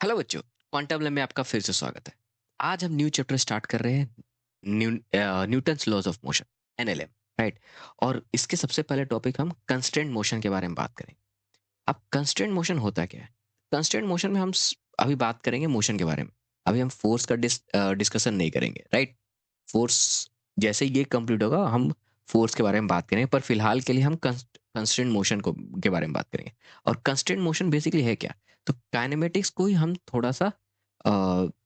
Hello बच्चों, quantum lab में आपका फिर से स्वागत है। आज हम न्यू चैप्टर स्टार्ट कर रहे हैं, Newton's laws of motion, NLM, right. और इसके सबसे पहले टॉपिक हम कंस्ट्रेंट मोशन के बारे में बात करेंगे। अब कंस्ट्रेंट मोशन होता क्या है? कंस्ट्रेंट मोशन में हम अभी बात करेंगे मोशन के बारे में। अभी हम फोर्स का डिस्कशन नहीं करेंगे, राइट। फोर्स जैसे ये कंप्लीट होगा हम फोर्स के बारे में बात करेंगे, पर फिलहाल के लिए हम कंस्ट्रेंट मोशन को के बारे में बात करेंगे। और कंस्ट्रेंट मोशन बेसिकली है क्या? तो काइनेमेटिक्स को ही हम थोड़ा सा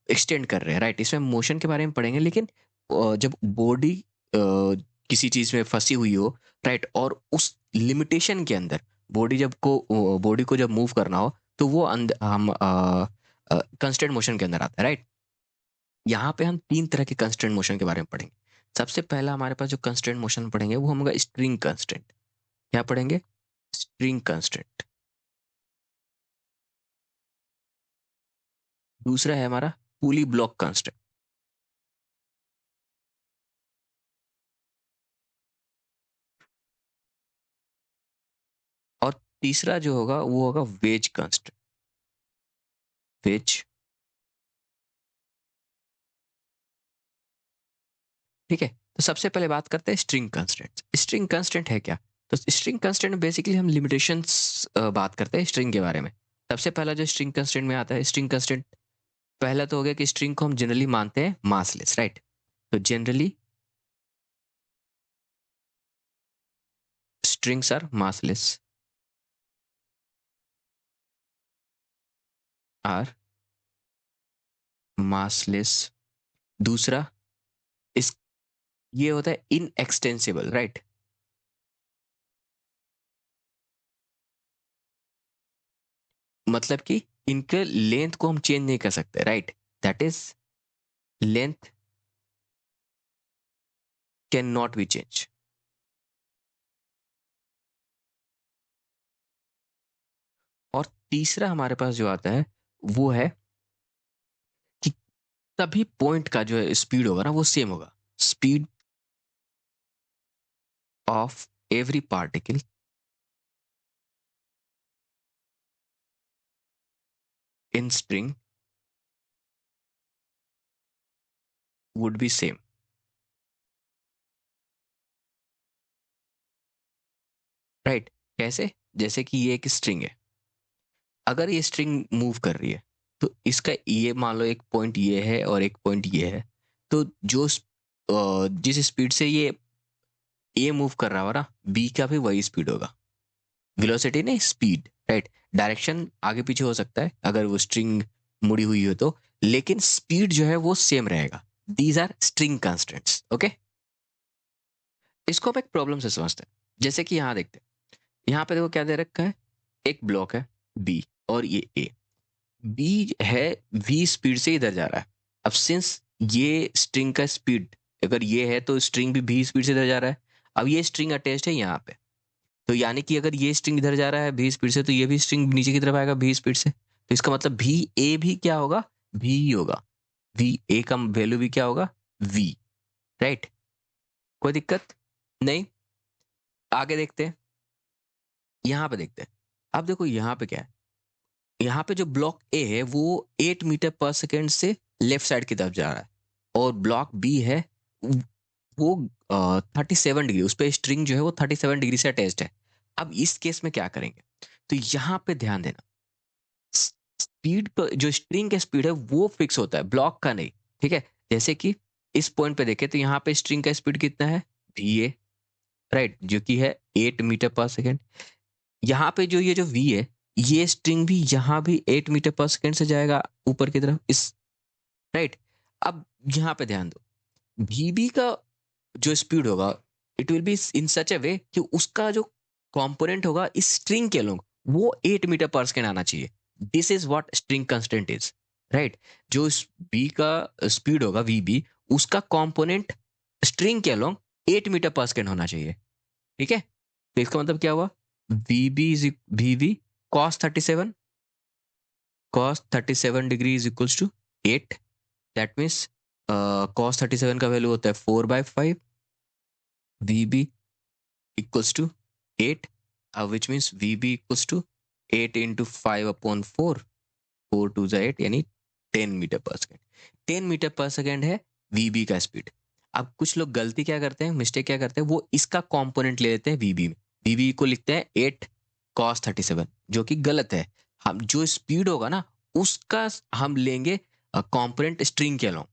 एक्सटेंड कर रहे हैं, राइट। इसमें मोशन के बारे में पढ़ेंगे, लेकिन जब बॉडी किसी चीज़ में फंसी हुई हो, राइट, और उस लिमिटेशन के अंदर बॉडी को जब मूव करना हो, तो वो हम कंस्ट्रेंट मोशन के अंदर आता है, राइट। यहाँ पे हम तीन तरह के कंस्ट्रेंट मोशन के बारे में पढ़ेंगे। सबसे पहला हमारे पास जो कंस्ट्रेंट मोशन पढ़ेंगे वो होगा स्ट्रिंग कंस्ट्रेंट। क्या पढ़ेंगे? String constraint. दूसरा है हमारा पुली ब्लॉक कंस्ट्रेंट। और तीसरा जो होगा वो होगा वेज कंस्ट्रेंट। वेज, ठीक है। तो सबसे पहले बात करते हैं स्ट्रिंग कंस्ट्रेंट। स्ट्रिंग कंस्ट्रेंट है क्या? तो स्ट्रिंग कंस्ट्रेंट में बेसिकली हम लिमिटेशंस बात करते हैं स्ट्रिंग के बारे में। सबसे पहला जो स्ट्रिंग कंस्ट्रेंट में आता है, स्ट्रिंग कंस्ट्रेंट पहला तो हो गया कि स्ट्रिंग को हम जनरली मानते हैं मासलेस, राइट। तो generally strings are massless, are massless। दूसरा, इस ये होता है इनएक्सटेंसिबल, राइट। मतलब कि इनके लेंथ को हम चेंज नहीं कर सकते, right. That is length can not be change. और तीसरा हमारे पास जो आता है वो है कि सभी पॉइंट का जो है स्पीड होगा ना वो सेम होगा। Speed of every particle in string would be same, right. कैसे? जैसे कि ये एक स्ट्रिंग है, अगर ये स्ट्रिंग मूव कर रही है तो इसका ये मान लो एक पॉइंट ये है और एक पॉइंट ये है। तो जिस स्पीड से ये मूव कर रहा होगा ना, बी का भी वही स्पीड होगा। वेलोसिटी नहीं, स्पीड, राइट। डायरेक्शन आगे पीछे हो सकता है अगर वो स्ट्रिंग मुड़ी हुई हो तो, लेकिन स्पीड जो है वो सेम रहेगा। These are string constants, okay. इसको हम एक प्रॉब्लम से समझते हैं। जैसे कि यहाँ देखते हैं, यहाँ पे देखो क्या दे रखा है। एक ब्लॉक है बी और ये ए। बी है वी स्पीड से इधर जा रहा है। अब सिंस ये स्ट्रिंग का स्पीड अगर ये है तो स्ट्रिंग भी वी स्पीड से इधर जा रहा है। अब ये स्ट्रिंग अटैच्ड है यहाँ पे, तो यानी कि अगर ये स्ट्रिंग इधर जा रहा है वी स्पीड से, तो ये भी स्ट्रिंग नीचे की तरफ आएगा वी स्पीड से। तो इसका मतलब भी ए भी क्या होगा? वी ही होगा। वी ए का वैल्यू भी क्या होगा? V, right. कोई दिक्कत नहीं। आगे देखते हैं, यहाँ पे देखते हैं। अब देखो यहाँ पे क्या है। यहाँ पे जो ब्लॉक ए है वो 8 मीटर पर सेकेंड से लेफ्ट साइड की तरफ जा रहा है, और ब्लॉक बी है वो 37 डिग्री, उस पर स्ट्रिंग जो है वो 37 डिग्री से अटैच्ड है। अब इस केस में क्या करेंगे? तो यहाँ पे ध्यान देना, स्पीड पर जो स्ट्रिंग का स्पीड है वो फिक्स होता है, ब्लॉक का नहीं, ठीक है। जैसे कि इस पॉइंट पे देखें तो यहाँ पे स्ट्रिंग का स्पीड कितना है? वी ए, राइट, जो कि है 8 मीटर पर सेकेंड। यहाँ पे जो ये जो वी है, ये स्ट्रिंग भी यहाँ भी 8 मीटर पर सेकेंड से जाएगा ऊपर की तरफ, इस, राइट। अब यहाँ पे ध्यान दो, वीबी का जो स्पीड होगा इट विल बी इन सच ए वे कि उसका जो कंपोनेंट होगा इस स्ट्रिंग के अलोंग वो 8 मीटर पर सेकेंड आना चाहिए। This is what string constant is, right. जो बी का स्पीड होगा वीबी, उसका कंपोनेंट स्ट्रिंग के अलोंग 8 मीटर पर सेकेंड होना चाहिए, ठीक है। तो इसका मतलब क्या हुआ? VB is VB cos 37 is equals to 8। That means cos 37 का वैल्यू होता है 4/5। VB equals to 8, which means VB equals to 8 into 5/4, 4 2 8 यानी 10 metre per second. 10 metre per second है वीबी का स्पीड। अब कुछ लोग गलती क्या करते हैं, मिस्टेक क्या करते हैं, वो इसका कंपोनेंट ले लेते हैं वीबी में। वीबी को लिखते हैं 8 cos 37, जो कि गलत है। हम जो स्पीड होगा ना उसका हम लेंगे कंपोनेंट स्ट्रिंग के अलोंग।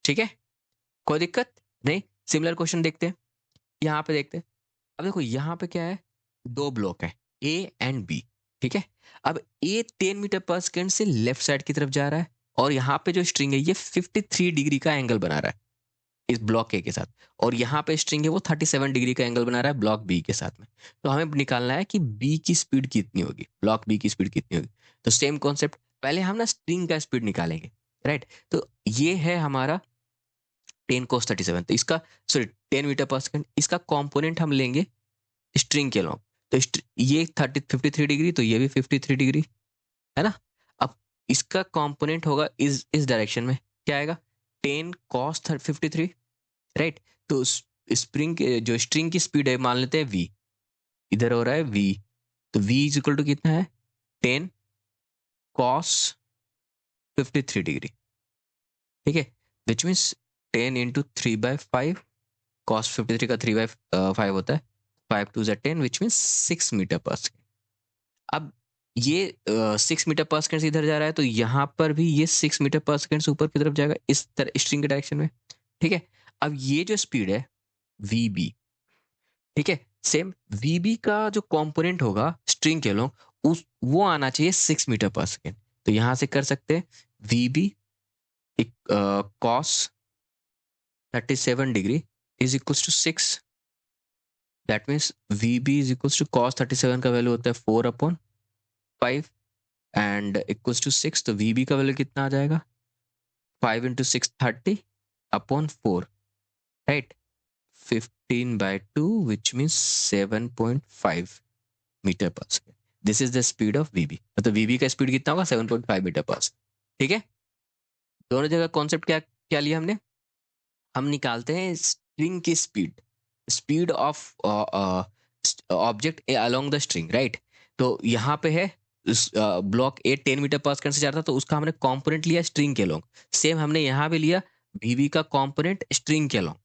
ठीक है, कोई दिक्कत नहीं। सिमिलर क्वेश्चन देखते हैं, यहाँ पे देखते हैं। अब देखो यहाँ पे क्या है, दो ब्लॉक है ए एंड बी। ठीक है, अब ए 10 मीटर पर सेकेंड से लेफ्ट साइड की तरफ जा रहा है और यहाँ पे जो स्ट्रिंग है ये 53 डिग्री का एंगल बना रहा है इस ब्लॉक ए के साथ, और यहाँ पे स्ट्रिंग है वो 37 डिग्री का एंगल बना रहा है ब्लॉक बी के साथ में। तो हमें निकालना है कि बी की स्पीड कितनी होगी, ब्लॉक बी की स्पीड कितनी होगी। तो सेम कॉन्सेप्ट, पहले हम ना स्ट्रिंग का स्पीड निकालेंगे, राइट। तो ये है हमारा 10 cos 37, तो इसका सॉरी 10 मीटर पर सेकंड, इसका कंपोनेंट हम लेंगे स्ट्रिंग के लॉन्ग। तो ये 53 डिग्री, तो ये भी 53 डिग्री है ना। अब इसका कंपोनेंट होगा इस डायरेक्शन में, क्या आएगा 10 cos 53, राइट। तो स्प्रिंग जो स्ट्रिंग की स्पीड है मान लेते हैं v, इधर हो रहा है v, तो v इज इक्वल टू कितना है 10 cos 53 डिग्री। ठीक है, विच मीन्स 10 इंटू 3/5, cos 53 का 3/5 होता है, 5 2 10, which means 6 metre per second. अब ये 6 मीटर पर सेकेंड से इधर जा रहा है, तो यहाँ पर भी ये 6 मीटर पर सेकेंड से ऊपर की तरफ जाएगा इस तरह स्ट्रिंग के डायरेक्शन में। ठीक है, अब ये जो स्पीड है वी बी, ठीक है, सेम वी बी का जो कंपोनेंट होगा स्ट्रिंग के लोग उस वो आना चाहिए 6 मीटर पर सेकेंड। तो यहाँ से कर सकते हैं V B cos 37 degree is equal to 6, that means V B is equal to cos 37 का वैल्यू होता है 4/5 एंड इक्वल्स टू 6, तो वी बी का वैल्यू कितना आ जाएगा 5 into 6 30/4, right. 15/2 which means 7.5 metre per second. This is the speed of VB, मतलब VB का स्पीड कितना होगा 7.5 मीटर पर सेकेंड। ठीक है, दोनों जगह कॉन्सेप्ट क्या क्या लिया हमने, हम निकालते हैं स्ट्रिंग की speed, speed of object along the string, right. तो यहाँ पे है ब्लॉक ए 10 मीटर पर सेकंड से जा रहा था, तो उसका हमने कंपोनेंट लिया स्ट्रिंग के अलोंग। सेम हमने यहाँ भी लिया वीवी का कंपोनेंट स्ट्रिंग के अलोंग,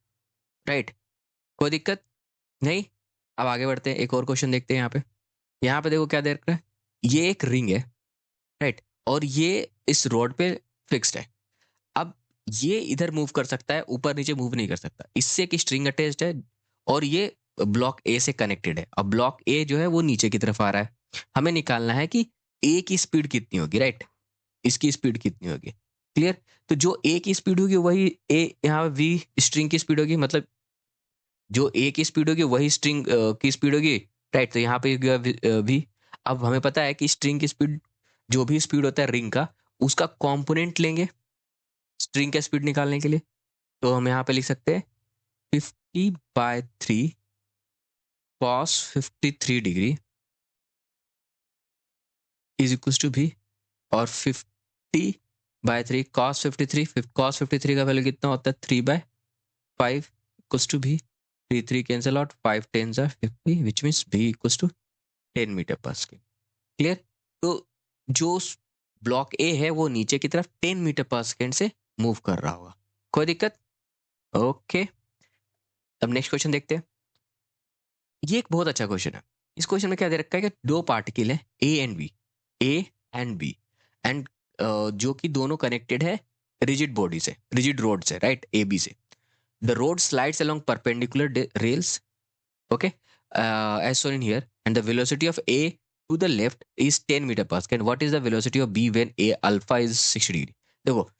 राइट। कोई दिक्कत नहीं। अब आगे बढ़ते हैं, एक और क्वेश्चन देखते हैं। यहाँ पे देखो क्या दे रखा है, ये एक रिंग है, राइट, और ये इस रोड पे फिक्स्ड है। अब ये इधर मूव कर सकता है, ऊपर नीचे मूव नहीं कर सकता, इससे एक स्ट्रिंग अटैच्ड है और ये ब्लॉक ए से कनेक्टेड है। अब ब्लॉक ए जो है वो नीचे की तरफ आ रहा है, हमें निकालना है कि ए की स्पीड कितनी होगी, राइट, इसकी स्पीड कितनी होगी। क्लियर, तो जो ए की स्पीड होगी वही ए यहाँ वी स्ट्रिंग की स्पीड होगी, मतलब जो ए की स्पीड होगी वही स्ट्रिंग की स्पीड होगी, राइट। तो यहाँ पे वी। अब हमें पता है कि स्ट्रिंग की स्पीड, जो भी स्पीड होता है रिंग का, उसका कंपोनेंट लेंगे स्ट्रिंग का स्पीड निकालने के लिए। तो हम यहाँ पे लिख सकते हैं 50/3 cos 53 degree is equal to भी, और 50/3 cos 53, cos 53 का वैल्यू कितना होता है 3/5 इक्वल टू भी, 3 3 कैंसिल आउट, 5 10 50, विच मीन्स भी equal to 10 metre per second. Clear, तो जो ब्लॉक ए है वो नीचे की तरफ 10 मीटर पर सेकेंड से मूव कर रहा होगा। कोई दिक्कत, ओके। अब नेक्स्ट क्वेश्चन देखते हैं। ये एक बहुत अच्छा क्वेश्चन है। इस क्वेश्चन में क्या दे रखा है कि दो पार्टिकल है A and B, A and B, and जो कि दोनों कनेक्टेड है रिजिड बॉडी से, रिजिड रोड से, राइट, ए बी से। The rod slides along perpendicular rails, okay, as shown in here, and the velocity of A to the left is 10 meter per second. What is the velocity of B when A alpha is 60 degree? देखो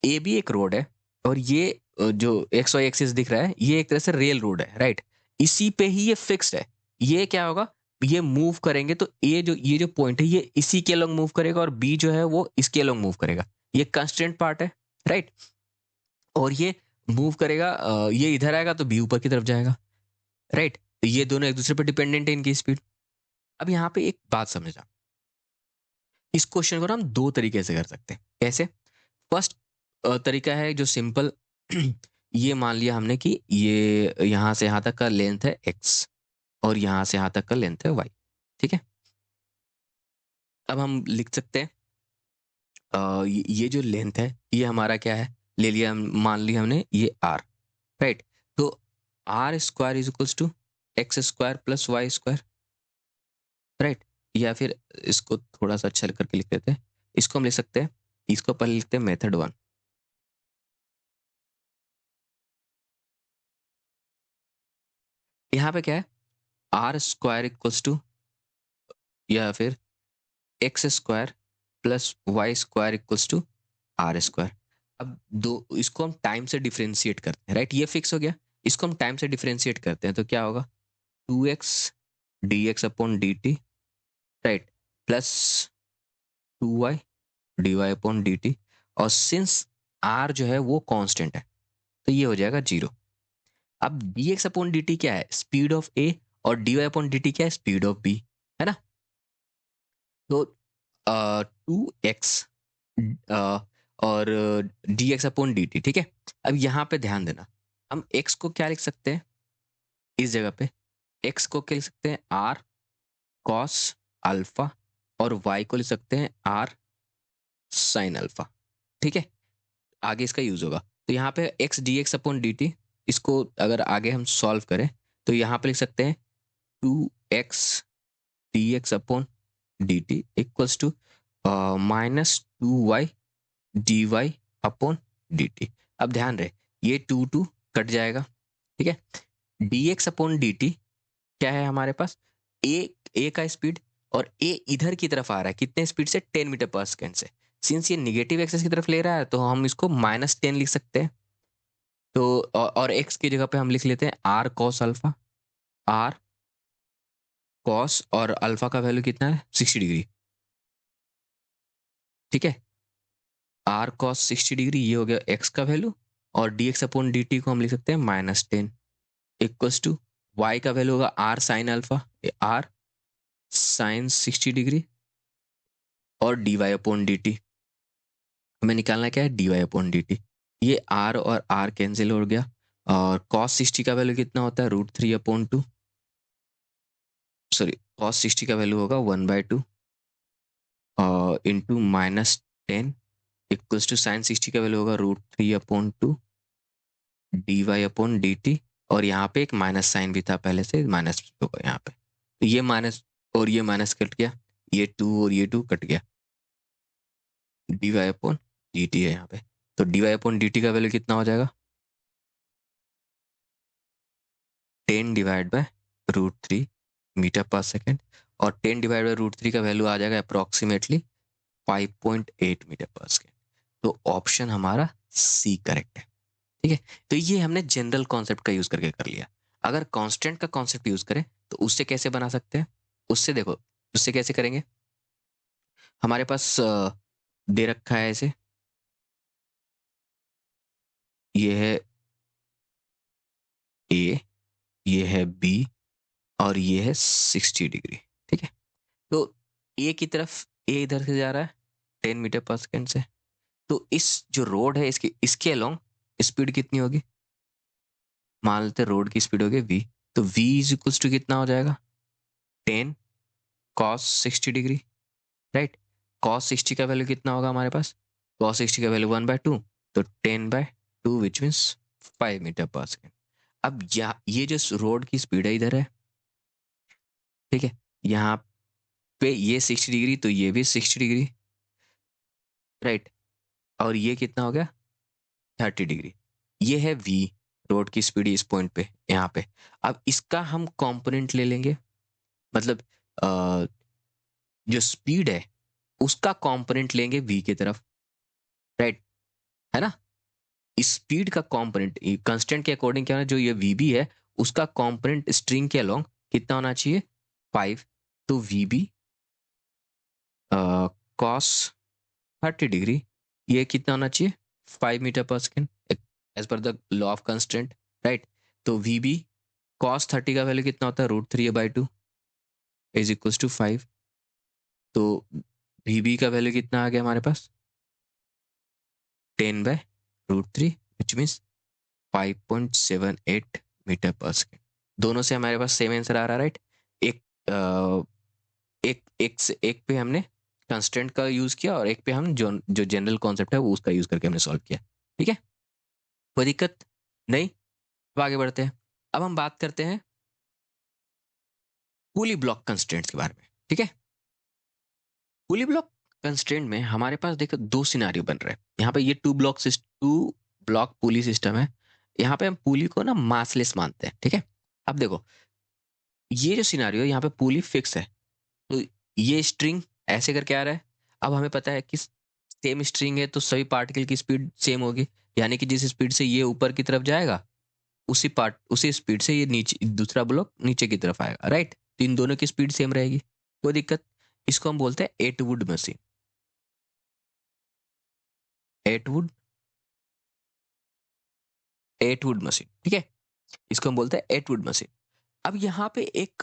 A B एक road है और ये जो x Y axis दिख रहा है ये एक तरह से रेल रोड है, राइट। इसी पे ही ये फिक्स्ड है। ये क्या होगा, ये मूव करेंगे तो ये जो पॉइंट है ये इसी के अलोंग मूव करेगा और बी जो है वो इसके अलोंग मूव करेगा। ये कंस्टेंट पार्ट है, राइट। और ये मूव करेगा, ये इधर आएगा तो बी ऊपर की तरफ जाएगा, राइट। तो ये दोनों एक दूसरे पर डिपेंडेंट है इनकी स्पीड। अब यहाँ पे एक बात समझना, इस क्वेश्चन को ना हम दो तरीके से कर सकते हैं। कैसे, फर्स्ट तरीका है जो सिंपल ये मान लिया हमने कि ये यहाँ से यहाँ तक का लेंथ है x और यहाँ से यहाँ तक का लेंथ है y, ठीक है। अब हम लिख सकते हैं ये जो लेंथ है ये हमारा क्या है, ले लिया मान लिया हमने ये आर, राइट। तो R square is equals to X square plus Y square, right. या फिर इसको थोड़ा सा अच्छा करके लिख लेते हैं, इसको हम लिख सकते हैं, इसको पहले लिखते हैं मेथड वन। यहाँ पे क्या है, आर स्क्वायर इक्वल्स टू या फिर X square plus Y square equals to R square. अब दो इसको हम टाइम से डिफरेंशिएट करते हैं, राइट, ये फिक्स हो गया। इसको हम टाइम से डिफरेंशिएट करते हैं तो क्या होगा, 2x dx upon dt, right, plus 2y dy upon dt। और सिंस r जो है वो कांस्टेंट है तो ये हो जाएगा 0। अब dx अपॉन dt क्या है, स्पीड ऑफ a, और dy अपॉन dt क्या है, स्पीड ऑफ b, है ना। तो 2x और dx अपॉन dt, ठीक है। अब यहाँ पे ध्यान देना, हम x को क्या लिख सकते हैं इस जगह पे, x को क्या लिख सकते हैं, r cos अल्फा, और y को लिख सकते हैं r sin अल्फा, ठीक है। आगे इसका यूज होगा, तो यहाँ पे x dx अपॉन dt, इसको अगर आगे हम सॉल्व करें तो यहाँ पे लिख सकते हैं 2x dx upon dt equals to -2y dy upon dt। अब ध्यान रहे ये 2 कट जाएगा, ठीक है। dx अपॉन dt क्या है हमारे पास, ए का स्पीड, और ए इधर की तरफ आ रहा है कितने स्पीड से, 10 मीटर पर सेकेंड से। सिंस ये निगेटिव एक्सेस की तरफ ले रहा है तो हम इसको -10 लिख सकते हैं। तो और एक्स की जगह पे हम लिख लेते हैं R cos alpha, R cos, और अल्फा का वैल्यू कितना है, 60 डिग्री, ठीक है। आर कॉस 60 डिग्री, ये हो गया एक्स का वैल्यू, और D X upon D T को हम लिख सकते हैं -10 इक्वल्स टू वाई का वैल्यू होगा R sine alpha, R sine 60 degree, और D Y upon D T हमें निकालना क्या है, D Y upon D T. ये आर और आर कैंसिल हो गया, और कॉस 60 का वैल्यू कितना होता है, √3/2, सॉरी, कॉस 60 का वैल्यू होगा 1/2 इंटू -10 इक्वल्स टू साइन 60 का वैल्यू होगा √3/2 D Y upon D T. और यहाँ पे एक माइनस साइन भी था पहले से, माइनस होगा यहाँ पे, तो ये माइनस और ये माइनस कट गया, ये 2 और ये 2 कट गया, D Y upon D T है यहाँ पे। तो D Y upon D T का वैल्यू कितना हो जाएगा, 10/√3 मीटर पर सेकेंड, और 10/√3 का वैल्यू आ जाएगा अप्रोक्सीमेटली 5.8 मीटर पर सेकेंड। तो ऑप्शन हमारा सी करेक्ट है, ठीक है। तो ये हमने जनरल कॉन्सेप्ट का यूज करके कर लिया। अगर कांस्टेंट का कॉन्सेप्ट यूज करें तो उससे कैसे बना सकते हैं, उससे देखो, उससे कैसे करेंगे, हमारे पास दे रखा है ऐसे, ये है ए, ये है बी, और ये है 60 डिग्री, ठीक है। तो ए की तरफ ए इधर से जा रहा है 10 मीटर पर सेकेंड से, तो इस जो रोड है इसके इसके अलोंग स्पीड कितनी होगी, मान लेते रोड की स्पीड होगी v। तो v इज इक्वल्स टू कितना हो जाएगा, 10 cos 60 डिग्री, राइट। cos 60 का वैल्यू कितना होगा हमारे पास, cos 60 का वैल्यू 1/2, तो 10/2 which means 5 metre per second. अब ये जो रोड की स्पीड है इधर है, ठीक है, यहाँ पे ये 60 डिग्री, तो ये भी 60 डिग्री, राइट। और ये कितना हो गया, 30 डिग्री। ये है v, रोड की स्पीड इस पॉइंट पे यहाँ पे। अब इसका हम कंपोनेंट ले लेंगे, मतलब अ, जो स्पीड है उसका कंपोनेंट लेंगे v की तरफ, राइट, है ना। स्पीड का कंपोनेंट कांस्टेंट के अकॉर्डिंग क्या होना, जो ये vb है उसका कंपोनेंट स्ट्रिंग के अलोंग कितना होना चाहिए, 5। तो vb कॉस 30 डिग्री, ये कितना होना चाहिए, 5 metre per second, as per the law of constant, right. तो वी बी कॉस 30 का वैल्यू कितना होता है, √3/2 इज इक्वल्स टू 5। तो वी बी का वैल्यू कितना आ गया हमारे पास, 10/√3 which means 5.78 metre per second. दोनों से हमारे पास सेम आंसर आ रहा है, राइट। एक एक एक से एक पे हमने कंस्टेंट का यूज किया और एक पे हम जो जो जनरल कॉन्सेप्ट है वो उसका यूज करके हमने सॉल्व किया। ठीक है, कोई दिक्कत नहीं। अब आगे बढ़ते हैं। अब हम बात करते हैं पुली ब्लॉक कंस्ट्रेंट्स के बारे में। ठीक है, पुली ब्लॉक कंस्ट्रेंट में हमारे पास देखो दो सिनारियो बन रहे हैं। यहाँ पे ये टू ब्लॉक पुली सिस्टम है। यहाँ पे हम पुली को ना मासलेस मानते हैं। ठीक है, अब देखो ये जो सिनारियो है यहाँ पे पुली फिक्स है, तो ये स्ट्रिंग ऐसे करके आ रहा है। अब हमें पता है कि सेम स्ट्रिंग है तो सभी पार्टिकल की स्पीड सेम होगी, यानी कि जिस स्पीड से ये ऊपर की तरफ जाएगा उसी स्पीड से ये नीचे दूसरा ब्लॉक नीचे की तरफ आएगा। राइट, तो इन दोनों की स्पीड सेम रहेगी, कोई दिक्कत। इसको हम बोलते हैं Atwood machine. Atwood Atwood machine, ठीक है, इसको हम बोलते हैं एटवुड मशीन। अब यहाँ पे एक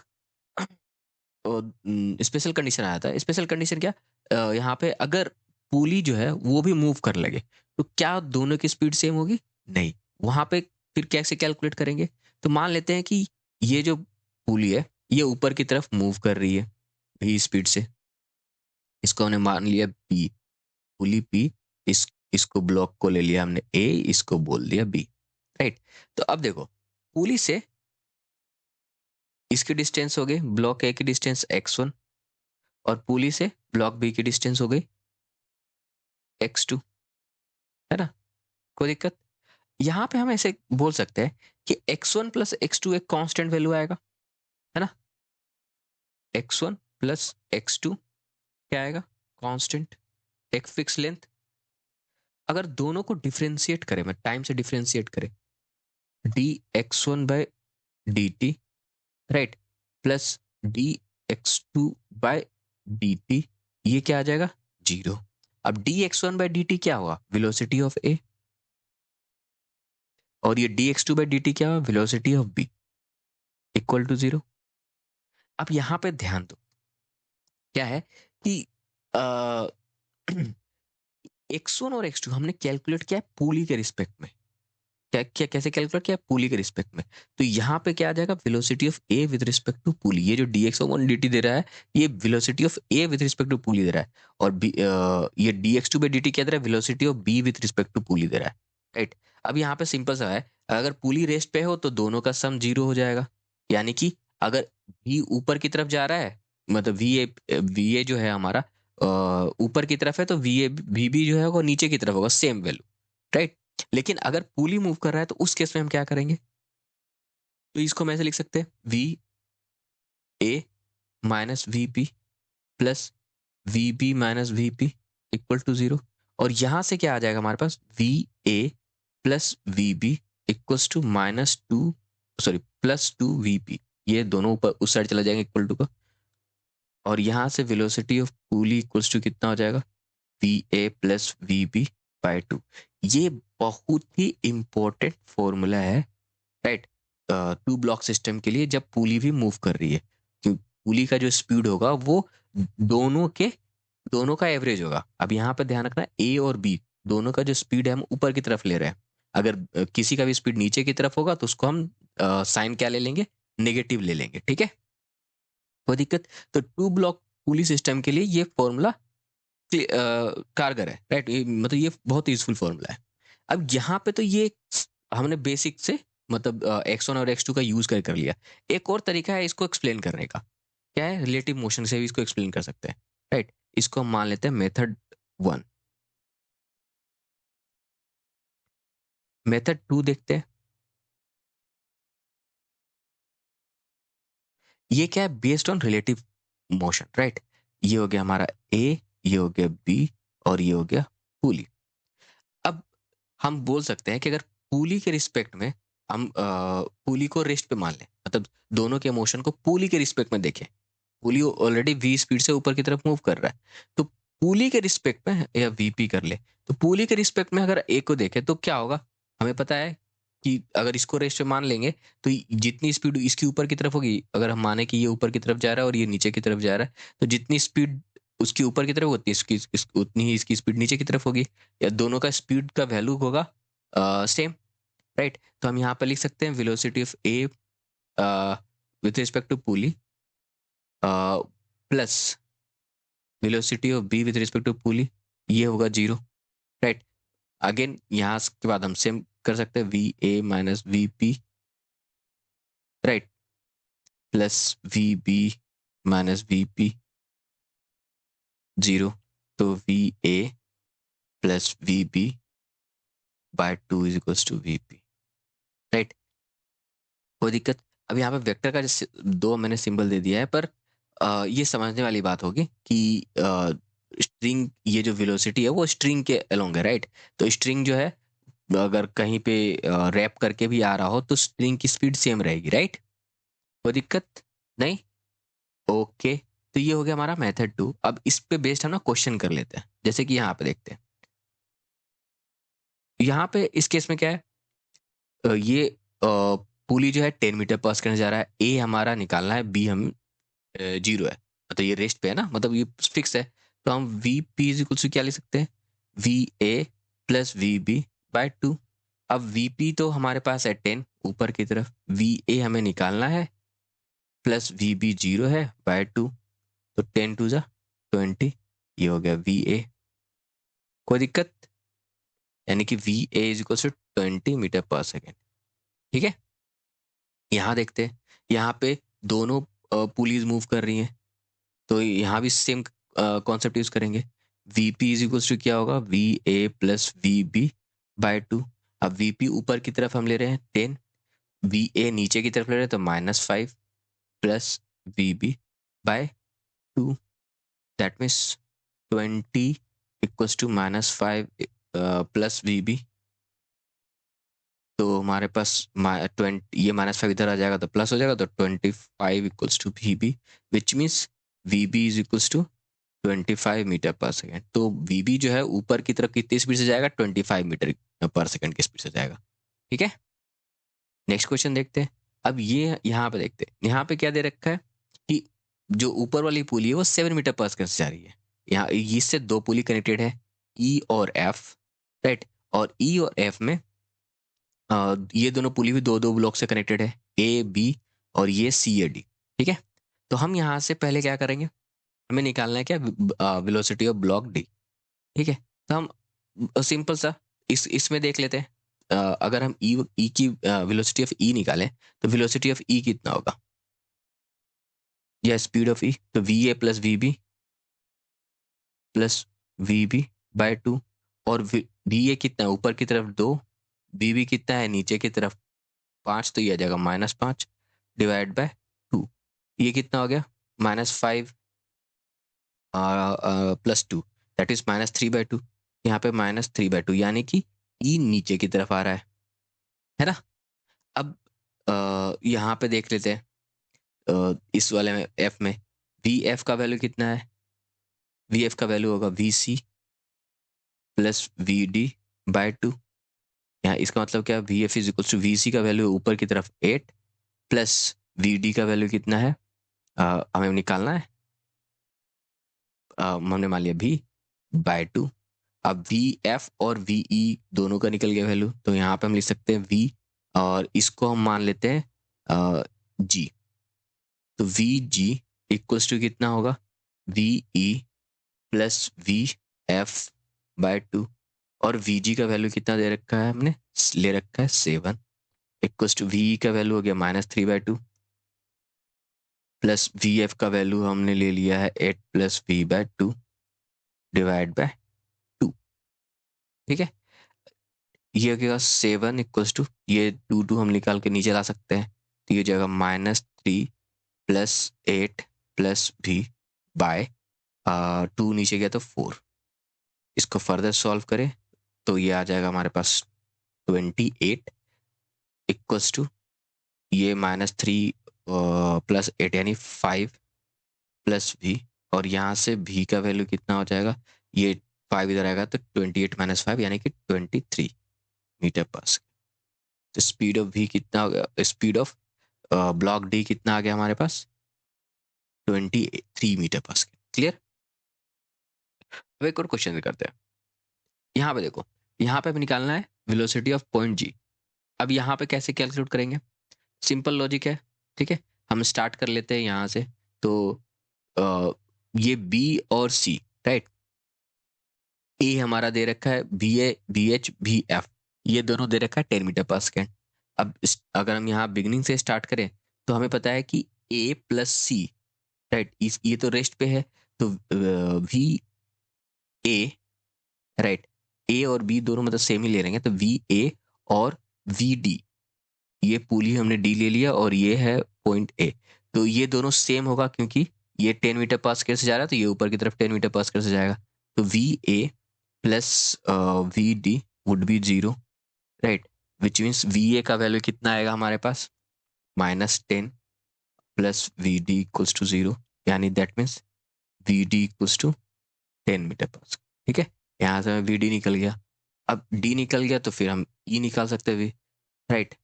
स्पेशल कंडीशन आया था। स्पेशल कंडीशन क्या, यहाँ पे अगर पुली जो है वो भी मूव कर लगे तो क्या दोनों की स्पीड सेम होगी? नहीं। वहां पे फिर कैसे कैलकुलेट करेंगे? तो मान लेते हैं कि ये जो पुली है ये ऊपर की तरफ मूव कर रही है v स्पीड से। इसको हमने मान लिया p, पुली p। इसको ब्लॉक को ले लिया हमने a, इसको बोल दिया b। राइट, तो अब देखो पुली से इसकी डिस्टेंस हो गई ब्लॉक ए की डिस्टेंस x1, और पुली से ब्लॉक बी की डिस्टेंस हो गई x2, है ना, कोई दिक्कत। यहाँ पे हम ऐसे बोल सकते हैं कि x1 प्लस x2 एक कांस्टेंट वैल्यू आएगा, है ना। x1 प्लस x2 क्या आएगा? कांस्टेंट, एक फिक्स लेंथ। अगर दोनों को डिफरेंशिएट करें, मैं टाइम से डिफरेंशिएट करें, D X one by D T, right, plus D X two by D T, ये क्या आ जाएगा? जीरो। अब D X one by D T क्या हुआ? Velocity of A. और ये D X two by D T क्या हुआ? Velocity of B, equal to zero. अब यहां पे ध्यान दो, क्या है कि एक्स वन और एक्स टू हमने कैलकुलेट किया है पुली के रिस्पेक्ट में। क्या क्या कैसे कैलकुलेट किया? पुली के रिस्पेक्ट में। तो यहाँ पे क्या आ जाएगा? Velocity of A with respect to pulley. ये जो D X one D T दे रहा है ये velocity of A with respect to pulley दे रहा है। और ये D X two by D T क्या दे रहा है? Velocity of B with respect to pulley दे रहा है। राइट, अब यहाँ पे सिंपल सा है, अगर पुली रेस्ट पे हो तो दोनों का सम जीरो हो जाएगा। यानी कि अगर वी ऊपर की तरफ जा रहा है, मतलब वी ए जो है हमारा ऊपर की तरफ है, तो वी बी जो है वो नीचे की तरफ होगा, सेम वैल्यू। राइट, लेकिन अगर पुली मूव कर रहा है तो उस केस में हम क्या करेंगे? तो इसको हम ऐसे लिख सकते हैं, V A minus V P plus V B minus V P equal to zero. और यहां से क्या आ जाएगा हमारे पास? V A plus V B equals to -2, sorry, +2 V P. ये दोनों ऊपर उस साइड चला जाएंगे इक्वल टू का। और यहां से velocity of pulley equals to कितना हो जाएगा? V A plus V B by two. ये बहुत ही इंपॉर्टेंट फॉर्मूला है, राइट, टू ब्लॉक सिस्टम के लिए जब पुली भी मूव कर रही है। क्यों? पुली का जो स्पीड होगा वो दोनों के दोनों का एवरेज होगा। अब यहाँ पे ध्यान रखना, ए और बी दोनों का जो स्पीड है हम ऊपर की तरफ ले रहे हैं। अगर किसी का भी स्पीड नीचे की तरफ होगा तो उसको हम साइन क्या ले लेंगे? नेगेटिव ले लेंगे। ठीक है, कोई दिक्कत। तो टू ब्लॉक पुली सिस्टम के लिए ये फॉर्मूला कारगर है, राइट, मतलब ये बहुत यूजफुल फॉर्मूला है। अब यहाँ पे तो ये हमने बेसिक से मतलब x1 और x2 का यूज कर लिया। एक और तरीका है इसको एक्सप्लेन करने का, क्या है? रिलेटिव मोशन से भी इसको एक्सप्लेन कर सकते हैं। राइट, इसको हम मान लेते हैं मेथड 1। मेथड 2 देखते हैं। ये क्या है? Based on relative motion, right. ये हो गया हमारा ए, ये हो गया बी, और ये हो गया पुली। अब हम बोल सकते हैं कि अगर पुली के रिस्पेक्ट में हम पुली को रेस्ट पे मान लें, मतलब दोनों के मोशन को पुली के रिस्पेक्ट में देखें। पुली ऑलरेडी वी स्पीड से ऊपर की तरफ मूव कर रहा है, तो पुली के रिस्पेक्ट में या वीपी कर ले, तो पुली के रिस्पेक्ट में अगर ए को देखें तो क्या होगा? हमें पता है कि अगर इसको रेस्ट पे मान लेंगे तो जितनी स्पीड इसकी ऊपर की तरफ होगी, अगर हम माने कि ये ऊपर की तरफ जा रहा है और ये नीचे की तरफ जा रहा है, तो जितनी स्पीड उसकी ऊपर की तरफ होती है उतनी ही इसकी स्पीड नीचे की तरफ होगी, या दोनों का स्पीड का वैल्यू होगा सेम। राइट, तो हम यहाँ पर लिख सकते हैं velocity of A with respect to pulley plus velocity of B with respect to pulley, ये होगा 0, राइट। अगेन यहाँ के बाद हम सेम कर सकते हैं, V A minus V P, right, plus V B minus V P 0, तो V A plus V B by 2 is equals to V P, right. कोई दिक्कत? अब यहाँ पे वेक्टर का जैसे 2 मैंने सिंबल दे दिया है, पर ये समझने वाली बात होगी कि स्ट्रिंग, ये जो वेलोसिटी है वो स्ट्रिंग के अलोंग है, राइट। तो स्ट्रिंग जो है अगर कहीं पे रैप करके भी आ रहा हो तो स्ट्रिंग की स्पीड सेम रहेगी, राइट। कोई दिक्कत नहीं? ओके, तो ये हो गया हमारा मेथड 2। अब इस पे बेस्ड हम ना क्वेश्चन कर लेते हैं, जैसे कि यहाँ पे देखते हैं। यहाँ पे इस केस में क्या है, ये पुली जो है 10 मीटर पर सेकंड जा रहा है, ए हमारा निकालना है, बी हम 0 है, मतलब ये रेस्ट पे है ना, मतलब ये फिक्स है। तो हम V P is equal to क्या लिख सकते हैं, V A plus V B by 2। अब वी पी तो हमारे पास है 10 ऊपर की तरफ, वी ए हमें निकालना है, प्लस वी बी 0 है बाय 2, तो 10 टू जा 20, ये हो गया वी ए। कोई दिक्कत? यानी कि V A is equal to 20 metre per second, ठीक है। यहाँ देखते हैं, यहाँ पे दोनों पुलीज मूव कर रही हैं, तो यहाँ भी सेम कॉन्सेप्ट यूज करेंगे। V P is equal to क्या होगा, V A plus V B by 2। अब वी पी ऊपर की तरफ हम ले रहे हैं 10, वी ए नीचे की तरफ ले रहे हैं तो -5 plus V B by 2, that means 20 equals to -5 plus V B. तो हमारे पास 20, ये -5 इधर आ जाएगा तो प्लस हो जाएगा, तो 25 equals to V B, which means V B is equals to 25 metre per second. तो वी बी जो है ऊपर की तरफ कितनी स्पीड से जाएगा, 25 मीटर पर सेकेंड की स्पीड से जाएगा, ठीक है। नेक्स्ट क्वेश्चन देखते हैं। अब ये यहाँ पे देखते हैं, यहाँ पे क्या दे रखा है कि जो ऊपर वाली पुली है वो 7 मीटर पर सेकेंड से जा रही है। यहाँ इससे 2 पुली कनेक्टेड है, ई और एफ, राइट। और ई और एफ में ये दोनों पुली भी 2-2 ब्लॉक से कनेक्टेड है, ए बी, और ये सी ए डी, ठीक है। तो हम यहाँ से पहले क्या करेंगे, हमें निकालना है क्या, वेलोसिटी ऑफ ब्लॉक डी, ठीक है। तो हम सिंपल सा इसमें देख लेते हैं। अगर हम ई की वेलोसिटी ऑफ ई निकालें तो वेलोसिटी ऑफ ई कितना होगा, या स्पीड ऑफ ई, तो V A plus V B plus V B by 2। और वी ए कितना है ऊपर की तरफ 2, वी बी कितना है नीचे की तरफ 5, तो ये आ जाएगा -5 डिवाइड बाय 2। ये कितना हो गया, -5 प्लस 2, दैट इज -3/2। यहाँ पे -3/2 यानी कि ई नीचे की तरफ आ रहा है ना। अब यहाँ पे देख लेते हैं, इस वाले में एफ में वी एफ का वैल्यू कितना है, वी एफ का वैल्यू होगा V C plus V D by 2। यहाँ इसका मतलब क्या, V F is equal to V C का वैल्यू ऊपर की तरफ 8 प्लस वी डी का वैल्यू कितना है, हमें निकालना है, हमने मान लिया भी बाय 2। अब वी एफ और वी ई दोनों का निकल गया वैल्यू, तो यहाँ पे हम लिख सकते हैं वी, और इसको हम मान लेते हैं जी। तो वी जी इक्वल्स टू कितना होगा, V E plus V F by 2। और वी जी का वैल्यू कितना दे रखा है, हमने ले रखा है 7, इक्वल्स टू वी का वैल्यू हो गया -3/2 प्लस वी एफ का वैल्यू हमने ले लिया है 8 plus V by 2 divide by 2, ठीक है। ये हो गया 7 इक्वल्स टू, ये 2 हम निकाल के नीचे ला सकते हैं, तो ये जाएगा -3 प्लस 8 प्लस वी बाय 2, नीचे गया तो 4। इसको फर्दर सॉल्व करें तो ये आ जाएगा हमारे पास 28 इक्वल्स टू, ये -3 प्लस 8 यानी 5 प्लस वी, और यहाँ से वी का वैल्यू कितना हो जाएगा, ये 5 इधर आएगा तो 28 - 5 यानी कि 23 मीटर पर सेकेंड। तो स्पीड ऑफ वी कितना हो गया, स्पीड ऑफ ब्लॉक डी कितना आ गया हमारे पास, 23 मीटर पर सेकेंड। क्लियर? अब एक और क्वेश्चन करते हैं। यहाँ पे देखो, यहाँ पे हमें निकालना है वेलोसिटी ऑफ पॉइंट जी। अब यहाँ पे कैसे कैलकुलेट करेंगे, सिंपल लॉजिक है, ठीक है। हम स्टार्ट कर लेते हैं यहाँ से। तो ये बी और सी, राइट। ए हमारा दे रखा है VH VF, ये दोनों दे रखा है 10 मीटर पर सेकेंड। अब अगर हम यहाँ बिगनिंग से स्टार्ट करें तो हमें पता है कि A प्लस सी, राइट, इस ये तो रेस्ट पे है, तो VA, राइट, ए और बी दोनों मतलब सेम ही ले रहे हैं, तो VA और VD, ये पुली हमने डी ले लिया और ये है पॉइंट ए, तो ये दोनों सेम होगा क्योंकि ये 10 मीटर पर सेकेंड से जा रहा है, तो ये ऊपर की तरफ 10 मीटर पर सेकेंड से जाएगा, तो VA plus VD would be 0, right, which means VA का वैल्यू कितना आएगा हमारे पास, -10 प्लस VD इक्वल्स टू 0, यानी that means VD equals to 10 metre per second. ठीक है, यहाँ से हमें VD निकल गया। अब D निकल गया तो फिर हम E निकाल सकते हैं, राइट।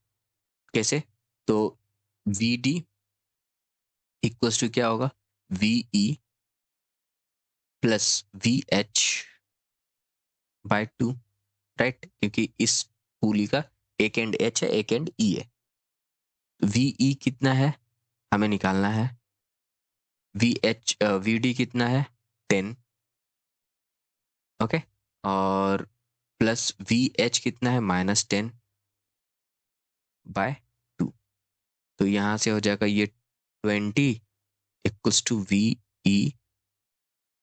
कैसे, तो VD इक्वल्स टू क्या होगा, VE plus VH by 2, right, क्योंकि इस पुली का एक एंड H है, एक एंड E है। VE कितना है हमें निकालना है, VD कितना है 10, ओके, और प्लस VH कितना है -10 बाय 2, तो यहाँ से हो जाएगा ये 20 equals to VE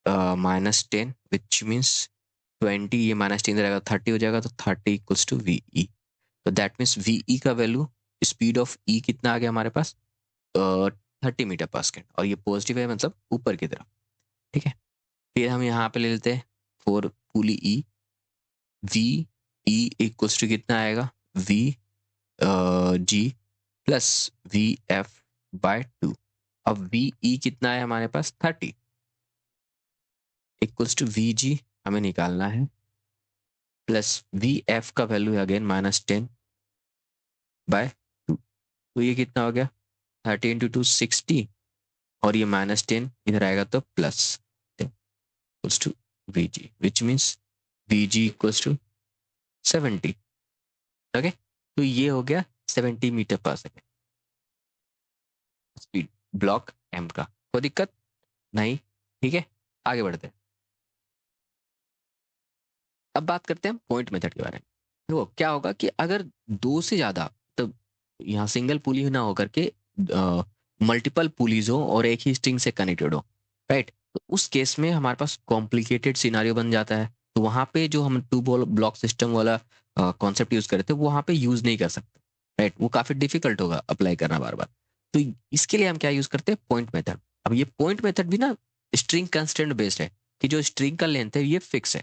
-10, which means 20, ये -10 रहेगा 30 हो जाएगा, तो 30 इक्वल्स टू VE, तो दैट मीन्स VE का वैल्यू, स्पीड ऑफ E कितना आ गया हमारे पास, 30 मीटर पर सेकेंड, और ये पॉजिटिव है मतलब ऊपर की तरफ। ठीक है, फिर हम यहाँ पे ले लेते हैं for pulley E, VE equals to कितना आएगा, VG प्लस VF बाय 2, अब VE कितना है हमारे पास 30 इक्वल्स टू VG हमें निकालना है, प्लस VF का वैल्यू है अगेन -10 बाय 2, तो ये कितना हो गया 30 इंटू 2 60, और ये -10 इधर आएगा तो +10 equals to VG, which means VG equals to 70, okay, तो ये हो गया 70 metre per second speed block M का। कोई दिक्कत नहीं, ठीक है, आगे बढ़ते हैं। अब बात करते हैं पॉइंट मेथड के बारे में। तो क्या होगा कि अगर दो से ज्यादा, तो यहाँ सिंगल पुली ना होकर के मल्टीपल पुलीज हो और एक ही स्ट्रिंग से कनेक्टेड हो, राइट, तो उस केस में हमारे पास कॉम्प्लिकेटेड सिनारियो बन जाता है, तो वहां पे जो हम टू ब्लॉक सिस्टम वाला कॉन्सेप्ट यूज करते हैं वो वहां पे यूज नहीं कर सकते, राइट, वो काफी डिफिकल्ट होगा अप्लाई करना बार बार, तो इसके लिए हम क्या यूज करते हैं, पॉइंट मेथड। अब ये पॉइंट मेथड भी ना स्ट्रिंग कंस्ट्रेंट बेस्ड है, कि जो स्ट्रिंग का लेंथ है ये फिक्स है,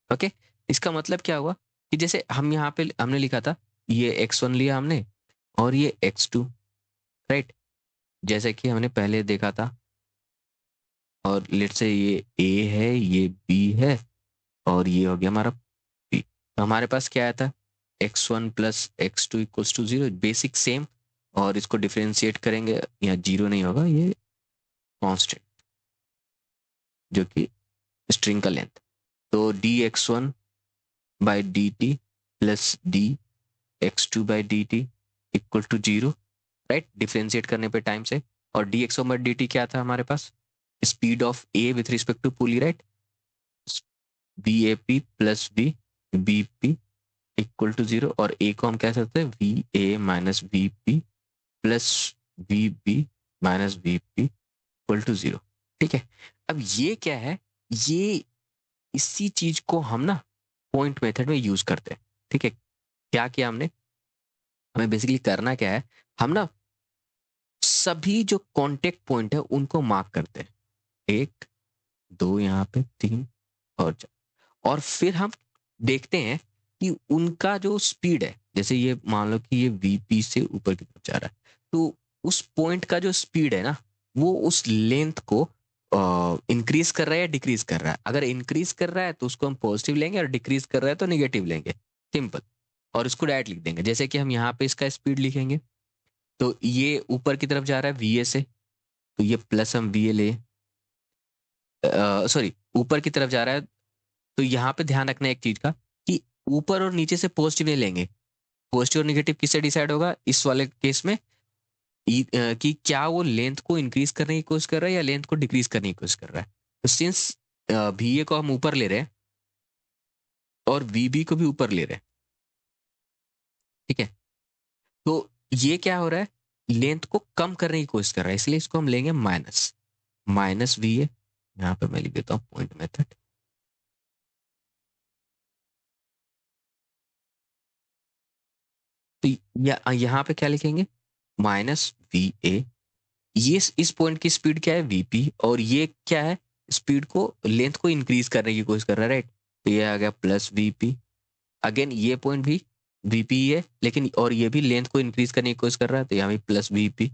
ओके। इसका मतलब क्या हुआ कि जैसे हम यहाँ पे हमने लिखा था, ये x1 लिया हमने और ये x2, राइट, जैसे कि हमने पहले देखा था, और लेट से ये a है, ये b है, और ये हो गया हमारा p, तो हमारे पास क्या आया था, x1 plus x2 equals to 0, basic same, और इसको डिफरेंशिएट करेंगे, यहाँ 0 नहीं होगा, ये कांस्टेंट जो कि स्ट्रिंग का लेंथ, तो dx1 by dt plus dx2 by dt equal to 0, right, differentiate करने पे टाइम से, और dx1 बाई dt क्या था हमारे पास, speed of A with respect to pulley, right, bap plus bp equal to 0, और a को हम कह सकते हैं va minus vp plus vb minus vp equal to 0, ठीक है। अब ये क्या है, ये इसी चीज को हम ना पॉइंट मेथड में यूज करते हैं, ठीक है। क्या किया हमने, हमें बेसिकली करना क्या है, हम ना सभी जो कांटेक्ट पॉइंट है उनको मार्क करते हैं, 1 2 यहाँ पे 3 और 4, और फिर हम देखते हैं कि उनका जो स्पीड है, जैसे ये मान लो कि ये वीपी से ऊपर की तरफ जा रहा है, तो उस पॉइंट का जो स्पीड है ना, वो उस लेंथ को इंक्रीज कर रहा है या डिक्रीज कर रहा है, अगर इंक्रीज कर रहा है तो उसको हम पॉजिटिव लेंगे, और डिक्रीज कर रहा है तो निगेटिव लेंगे, सिंपल, और इसको डायरेक्ट लिख देंगे, जैसे कि हम यहाँ पे इसका स्पीड लिखेंगे, तो ये ऊपर की तरफ जा रहा है वीए से, तो ये प्लस हम वीए ले, सॉरी, ऊपर की तरफ जा रहा है, तो यहाँ पे ध्यान रखना एक चीज का, कि ऊपर और नीचे से पॉजिटिव नहीं लेंगे, पॉजिटिव और निगेटिव किससे डिसाइड होगा इस वाले केस में, कि क्या वो लेंथ को इंक्रीज करने की कोशिश कर रहा है या लेंथ को डिक्रीज करने की कोशिश कर रहा है। तो सिंस वी ए को हम ऊपर ले रहे हैं और वी बी को भी ऊपर ले रहे हैं, ठीक है, तो ये क्या हो रहा है, लेंथ को कम करने की कोशिश कर रहा है, इसलिए इसको हम लेंगे माइनस माइनस वी ए। यहाँ पे मैं लिख देता हूँ पॉइंट मेथड। तो यहाँ पे क्या लिखेंगे, माइनस वी ए। ये इस पॉइंट की स्पीड क्या है, वीपी, और ये क्या है, स्पीड को लेंथ को इंक्रीज करने की कोशिश कर रहा है, राइट। तो ये आ गया प्लस वीपी। अगेन ये पॉइंट भी वीपी ही है, लेकिन और ये भी लेंथ को इंक्रीज करने की कोशिश कर रहा है, तो यहाँ भी प्लस वीपी।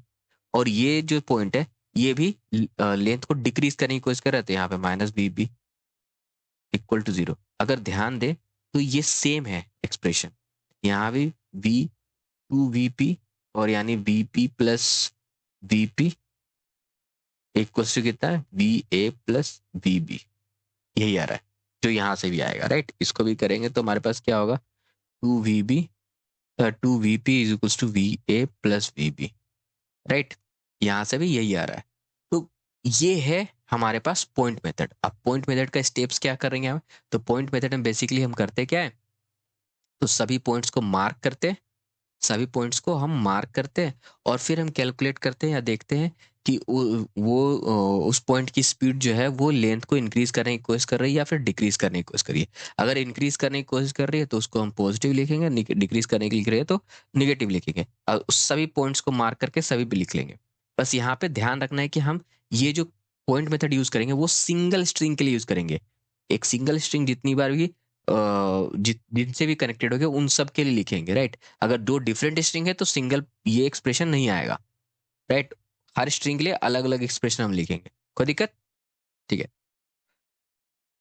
और ये जो पॉइंट है ये भी लेंथ को डिक्रीज करने की कोशिश कर रहा है, तो यहाँ पे minus VP equal to zero. अगर ध्यान दें तो ये सेम है एक्सप्रेशन, यहाँ भी वी टू वीपी और यानी VP plus VP equal to कितना है, V A plus V B. यही आ रहा है जो यहाँ से भी आएगा, राइट। इसको भी करेंगे तो हमारे पास क्या होगा, two V B, two V P is equal to V A plus V B, right. यहाँ से भी यही आ रहा है। तो ये है हमारे पास पॉइंट मेथड। अब पॉइंट मेथड का स्टेप्स क्या करेंगे हम, तो पॉइंट मेथड में बेसिकली हम करते क्या है, तो सभी पॉइंट्स को मार्क करते हैं, सभी पॉइंट्स को हम मार्क करते हैं और फिर हम कैलकुलेट करते हैं या देखते हैं कि उस पॉइंट की स्पीड जो है वो लेंथ को इंक्रीज करने की कोशिश कर रही है या फिर डिक्रीज करने की कोशिश कर रही है। अगर इंक्रीज करने की कोशिश कर रही है तो उसको हम पॉजिटिव लिखेंगे, डिक्रीज करने की लिख रही है तो निगेटिव लिखेंगे, और उस सभी पॉइंट्स को मार्क करके सभी पे लिख लेंगे। बस यहाँ पे ध्यान रखना है कि हम ये जो पॉइंट मेथड यूज करेंगे वो सिंगल स्ट्रिंग के लिए यूज करेंगे। एक सिंगल स्ट्रिंग जितनी बार भी जिनसे भी कनेक्टेड हो गया उन सब के लिए लिखेंगे, राइट। अगर दो डिफरेंट स्ट्रिंग है तो सिंगल ये एक्सप्रेशन नहीं आएगा, राइट। हर स्ट्रिंग के लिए अलग अलग एक्सप्रेशन हम लिखेंगे, कोई दिक्कत, ठीक है।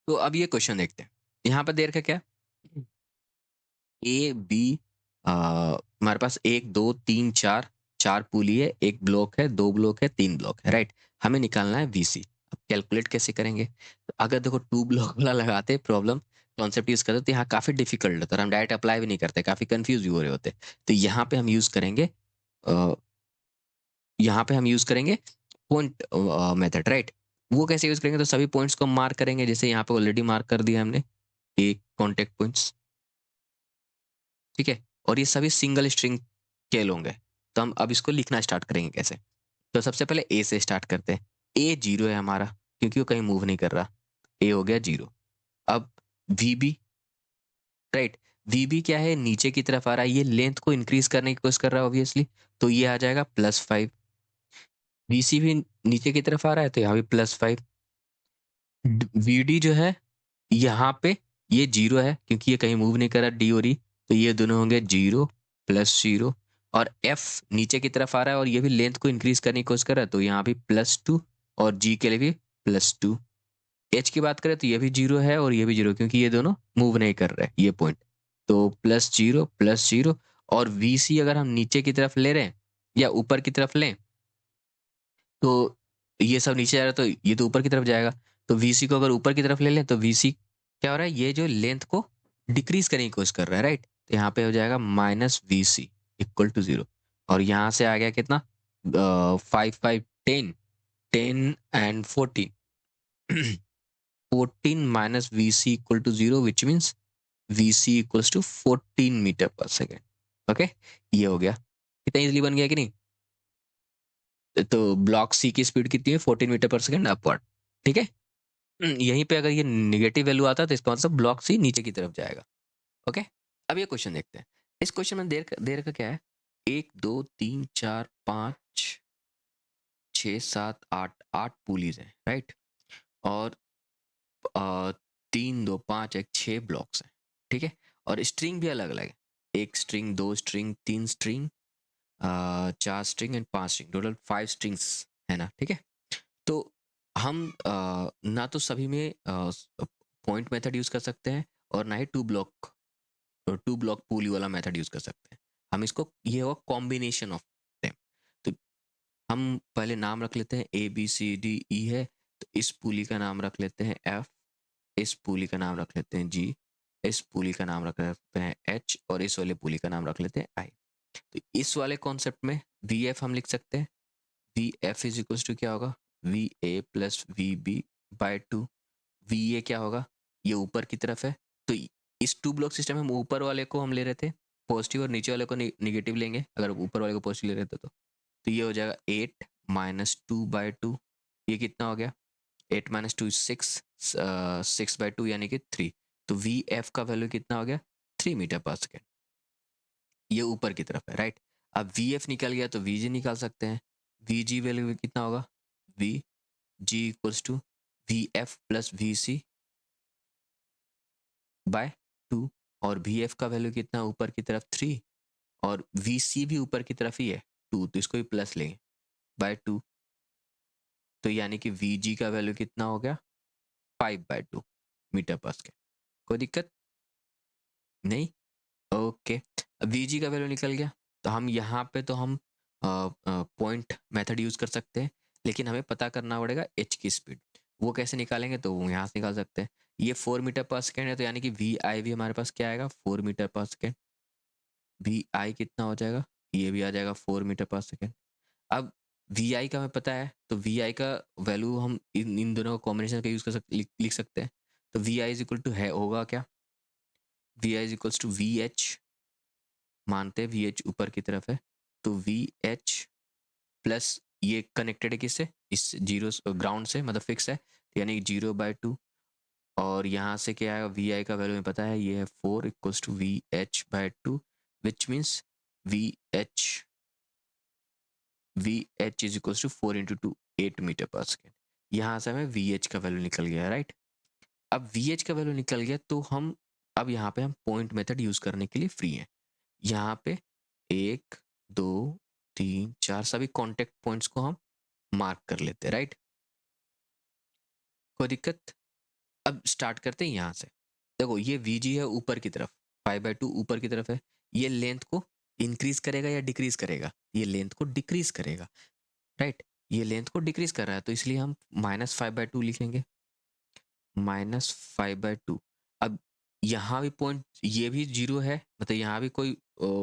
तो अब ये क्वेश्चन देखते हैं, यहाँ पर देर का क्या, ए बी, हमारे पास एक दो तीन चार, चार पुली है, एक ब्लॉक है, दो ब्लॉक है, तीन ब्लॉक है, राइट। हमें निकालना है वीसी। अब कैलकुलेट कैसे करेंगे, तो अगर देखो टू ब्लॉक वाला लगाते प्रॉब्लम कॉन्सेप्ट यूज करते तो यहाँ काफी डिफिकल्ट होता है, हम डायरेक्ट अप्लाई भी नहीं करते, काफी कंफ्यूज भी हो रहे होते। तो यहाँ पे हम यूज करेंगे, यहाँ पे हम यूज करेंगे पॉइंट मेथड, राइट। वो कैसे यूज करेंगे, तो सभी पॉइंट्स को मार्क करेंगे, जैसे यहाँ पे ऑलरेडी मार्क कर दिया हमने, एक कॉन्टेक्ट पॉइंट्स, ठीक है। और ये सभी सिंगल स्ट्रिंग के होंगे। तो हम अब इसको लिखना स्टार्ट करेंगे कैसे, तो सबसे पहले ए से स्टार्ट करते हैं। ए जीरो है हमारा क्योंकि वो कहीं मूव नहीं कर रहा, ए हो गया जीरो। अब V B, right, V B क्या है, नीचे की तरफ आ रहा है, ये लेंथ को इंक्रीज करने की कोशिश कर रहा है ऑब्वियसली, तो ये आ जाएगा प्लस फाइव। वी सी भी नीचे की तरफ आ रहा है तो यहाँ भी प्लस फाइव। वी डी जो है यहाँ पे ये जीरो है क्योंकि ये कहीं मूव नहीं कर रहा, डी और ई, तो ये दोनों होंगे जीरो प्लस जीरो। और एफ नीचे की तरफ आ रहा है और ये भी लेंथ को इंक्रीज करने की कोशिश कर रहा है, तो यहाँ भी प्लस टू, और जी के लिए भी प्लस टू। एच की बात करें तो ये भी जीरो है और ये भी जीरो क्योंकि ये दोनों मूव नहीं कर रहे ये पॉइंट, तो प्लस जीरो। और वी सी अगर हम नीचे की तरफ ले रहे हैं या ऊपर की तरफ लें, तो ये सब नीचे जा रहा है तो ये तो ऊपर की तरफ जाएगा। तो वीसी को अगर ऊपर की तरफ ले लें तो वीसी क्या हो रहा है, ये जो लेंथ को डिक्रीज करने की कोशिश कर रहा है, राइट। तो यहाँ पे हो जाएगा minus V C equal to zero. और यहाँ से आ गया कितना, five five ten, ten and fourteen, fourteen minus V C equal to zero which means V C equals to 14 metre per second. Okay, ये हो गया, कितना इजिली बन गया कि नहीं। तो ब्लॉक सी की स्पीड कितनी है, 14 मीटर पर सेकेंड अपवर्ड, ठीक है। यहीं पे अगर ये निगेटिव वैल्यू आता है तो इसका मतलब ब्लॉक सी नीचे की तरफ जाएगा। ओके, अब ये क्वेश्चन देखते हैं। इस क्वेश्चन में देर देर का क्या है, एक दो तीन चार पाँच छः सात आठ, आठ पुलीज हैं, राइट। और अ, तीन दो पाँच एक छः ब्लॉक्स हैं, ठीक है। और स्ट्रिंग भी अलग अलग है, एक स्ट्रिंग, दो स्ट्रिंग, तीन स्ट्रिंग, चार स्ट्रिंग एंड पांच स्ट्रिंग, टोटल फाइव स्ट्रिंग्स है ना, ठीक है। तो हम ना तो सभी में पॉइंट मेथड यूज कर सकते हैं और ना ही टू ब्लॉक पूली वाला मेथड यूज कर सकते हैं। हम इसको, ये होगा कॉम्बिनेशन ऑफ देम। तो हम पहले नाम रख लेते हैं, A B C D E है, तो इस पुली का नाम रख लेते हैं एफ, इस पुली का नाम रख लेते हैं जी, इस पुली का नाम रख लेते हैं एच, और इस वाले पुली का नाम रख लेते हैं आई। तो इस वाले कॉन्सेप्ट में वी एफ हम लिख सकते हैं, V F is equals to क्या होगा, V A plus V B by two. V A क्या होगा, ये ऊपर की तरफ है, तो इस टू ब्लॉक सिस्टम में हम ऊपर वाले को हम ले रहे थे पॉजिटिव और नीचे वाले को निगेटिव लेंगे, अगर ऊपर वाले को पॉजिटिव ले रहे थे तो ये हो जाएगा 8 माइनस टू बाई टू, ये कितना हो गया 8 माइनस टू 6, 6/2 यानी कि 3। तो वी एफ का वैल्यू कितना हो गया 3 मीटर पर सेकेंड, ये ऊपर की तरफ है राइट। अब वी एफ निकल गया तो वी जी निकाल सकते हैं, वी जी वैल्यू कितना होगा, V G equals to V F plus V C by two, और वी एफ का वैल्यू कितना ऊपर की तरफ 3, और वी सी भी ऊपर की तरफ ही है 2, तो इसको भी प्लस लेंगे बाय टू, तो यानी कि वी जी का वैल्यू कितना हो गया 5/2 मीटर पर सेकेंड। कोई दिक्कत नहीं, ओके। वी जी का वैल्यू निकल गया, तो हम यहाँ पे तो हम पॉइंट मेथड यूज़ कर सकते हैं, लेकिन हमें पता करना पड़ेगा एच की स्पीड, वो कैसे निकालेंगे, तो वो यहाँ से निकाल सकते हैं। ये 4 मीटर पर सेकेंड है, तो यानी कि वी आई भी हमारे पास क्या आएगा 4 मीटर पर सेकेंड। वी आई कितना हो जाएगा, ये भी आ जाएगा 4 मीटर पर सेकेंड। अब वी आई का हमें पता है, तो वी आई का वैल्यू हम इन दोनों का कॉम्बिनेशन का यूज़ कर सकते, लिख सकते हैं। तो V I is equal to है होगा क्या, V I is equals to V H, मानते हैं वी एच ऊपर की तरफ है, तो वी एच प्लस ये कनेक्टेड है किससे, इस जीरो ग्राउंड से, मतलब फिक्स है, तो यानी 0/2, और यहाँ से क्या आएगा वी आई का वैल्यू हमें पता है, ये है 4 equals to V H by two, which means V H is equals to 4 into two 8 metre per second. यहाँ से हमें वी एच का वैल्यू निकल गया राइट। अब वी एच का वैल्यू निकल गया, तो हम अब यहाँ पे हम पॉइंट मेथड यूज करने के लिए फ्री हैं। यहाँ पे 1 2 3 4 सभी कॉन्टेक्ट पॉइंट्स को हम मार्क कर लेते हैं राइट, कोई दिक्कत। अब स्टार्ट करते हैं यहाँ से, देखो ये वी जी है ऊपर की तरफ, 5/2 ऊपर की तरफ है, ये लेंथ को इंक्रीज करेगा या डिक्रीज करेगा, ये लेंथ को डिक्रीज करेगा राइट, ये लेंथ को डिक्रीज कर रहा है, तो इसलिए हम -5/2 लिखेंगे, -5/2। अब यहाँ भी पॉइंट, ये भी जीरो है, मतलब यहाँ भी कोई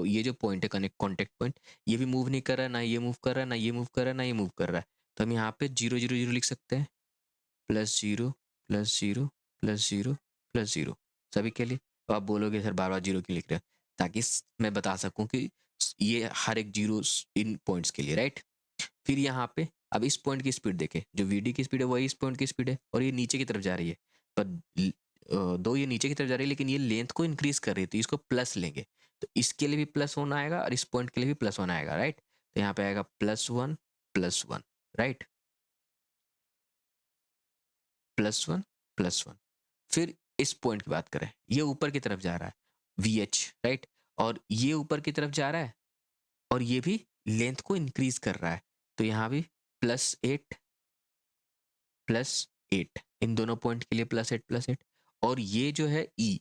ये जो पॉइंट है कनेक्ट कॉन्टेक्ट पॉइंट, ये भी मूव नहीं कर रहा है, ना ये मूव कर रहा है, ना ये मूव कर रहा है, ना ये मूव कर रहा है, तो हम यहाँ पे 0 0 0 लिख सकते हैं, +0 +0 +0 +0 सभी के लिए। तो आप बोलोगे सर बार बार जीरो क्यों लिख रहे हैं, ताकि मैं बता सकूं कि ये हर एक जीरो इन पॉइंट्स के लिए राइट। फिर यहाँ पे अब इस पॉइंट की स्पीड देखें, जो वी डी की स्पीड है वही इस पॉइंट की स्पीड है, और ये नीचे की तरफ जा रही है, पर दो ये नीचे की तरफ जा रही है, लेकिन ये लेंथ को इंक्रीज कर रही है, तो इसको प्लस लेंगे, तो इसके लिए भी प्लस वन आएगा और इस पॉइंट के लिए भी प्लस वन आएगा राइट। तो यहाँ पे आएगा +1 +1 राइट, +1 +1। फिर इस पॉइंट की बात करें, ये ऊपर की तरफ जा रहा है वी एच राइट, और ये ऊपर की तरफ जा रहा है, और ये भी लेंथ को इंक्रीज कर रहा है, तो यहाँ भी +8 +8, इन दोनों पॉइंट के लिए +8 +8, और ये जो है ई,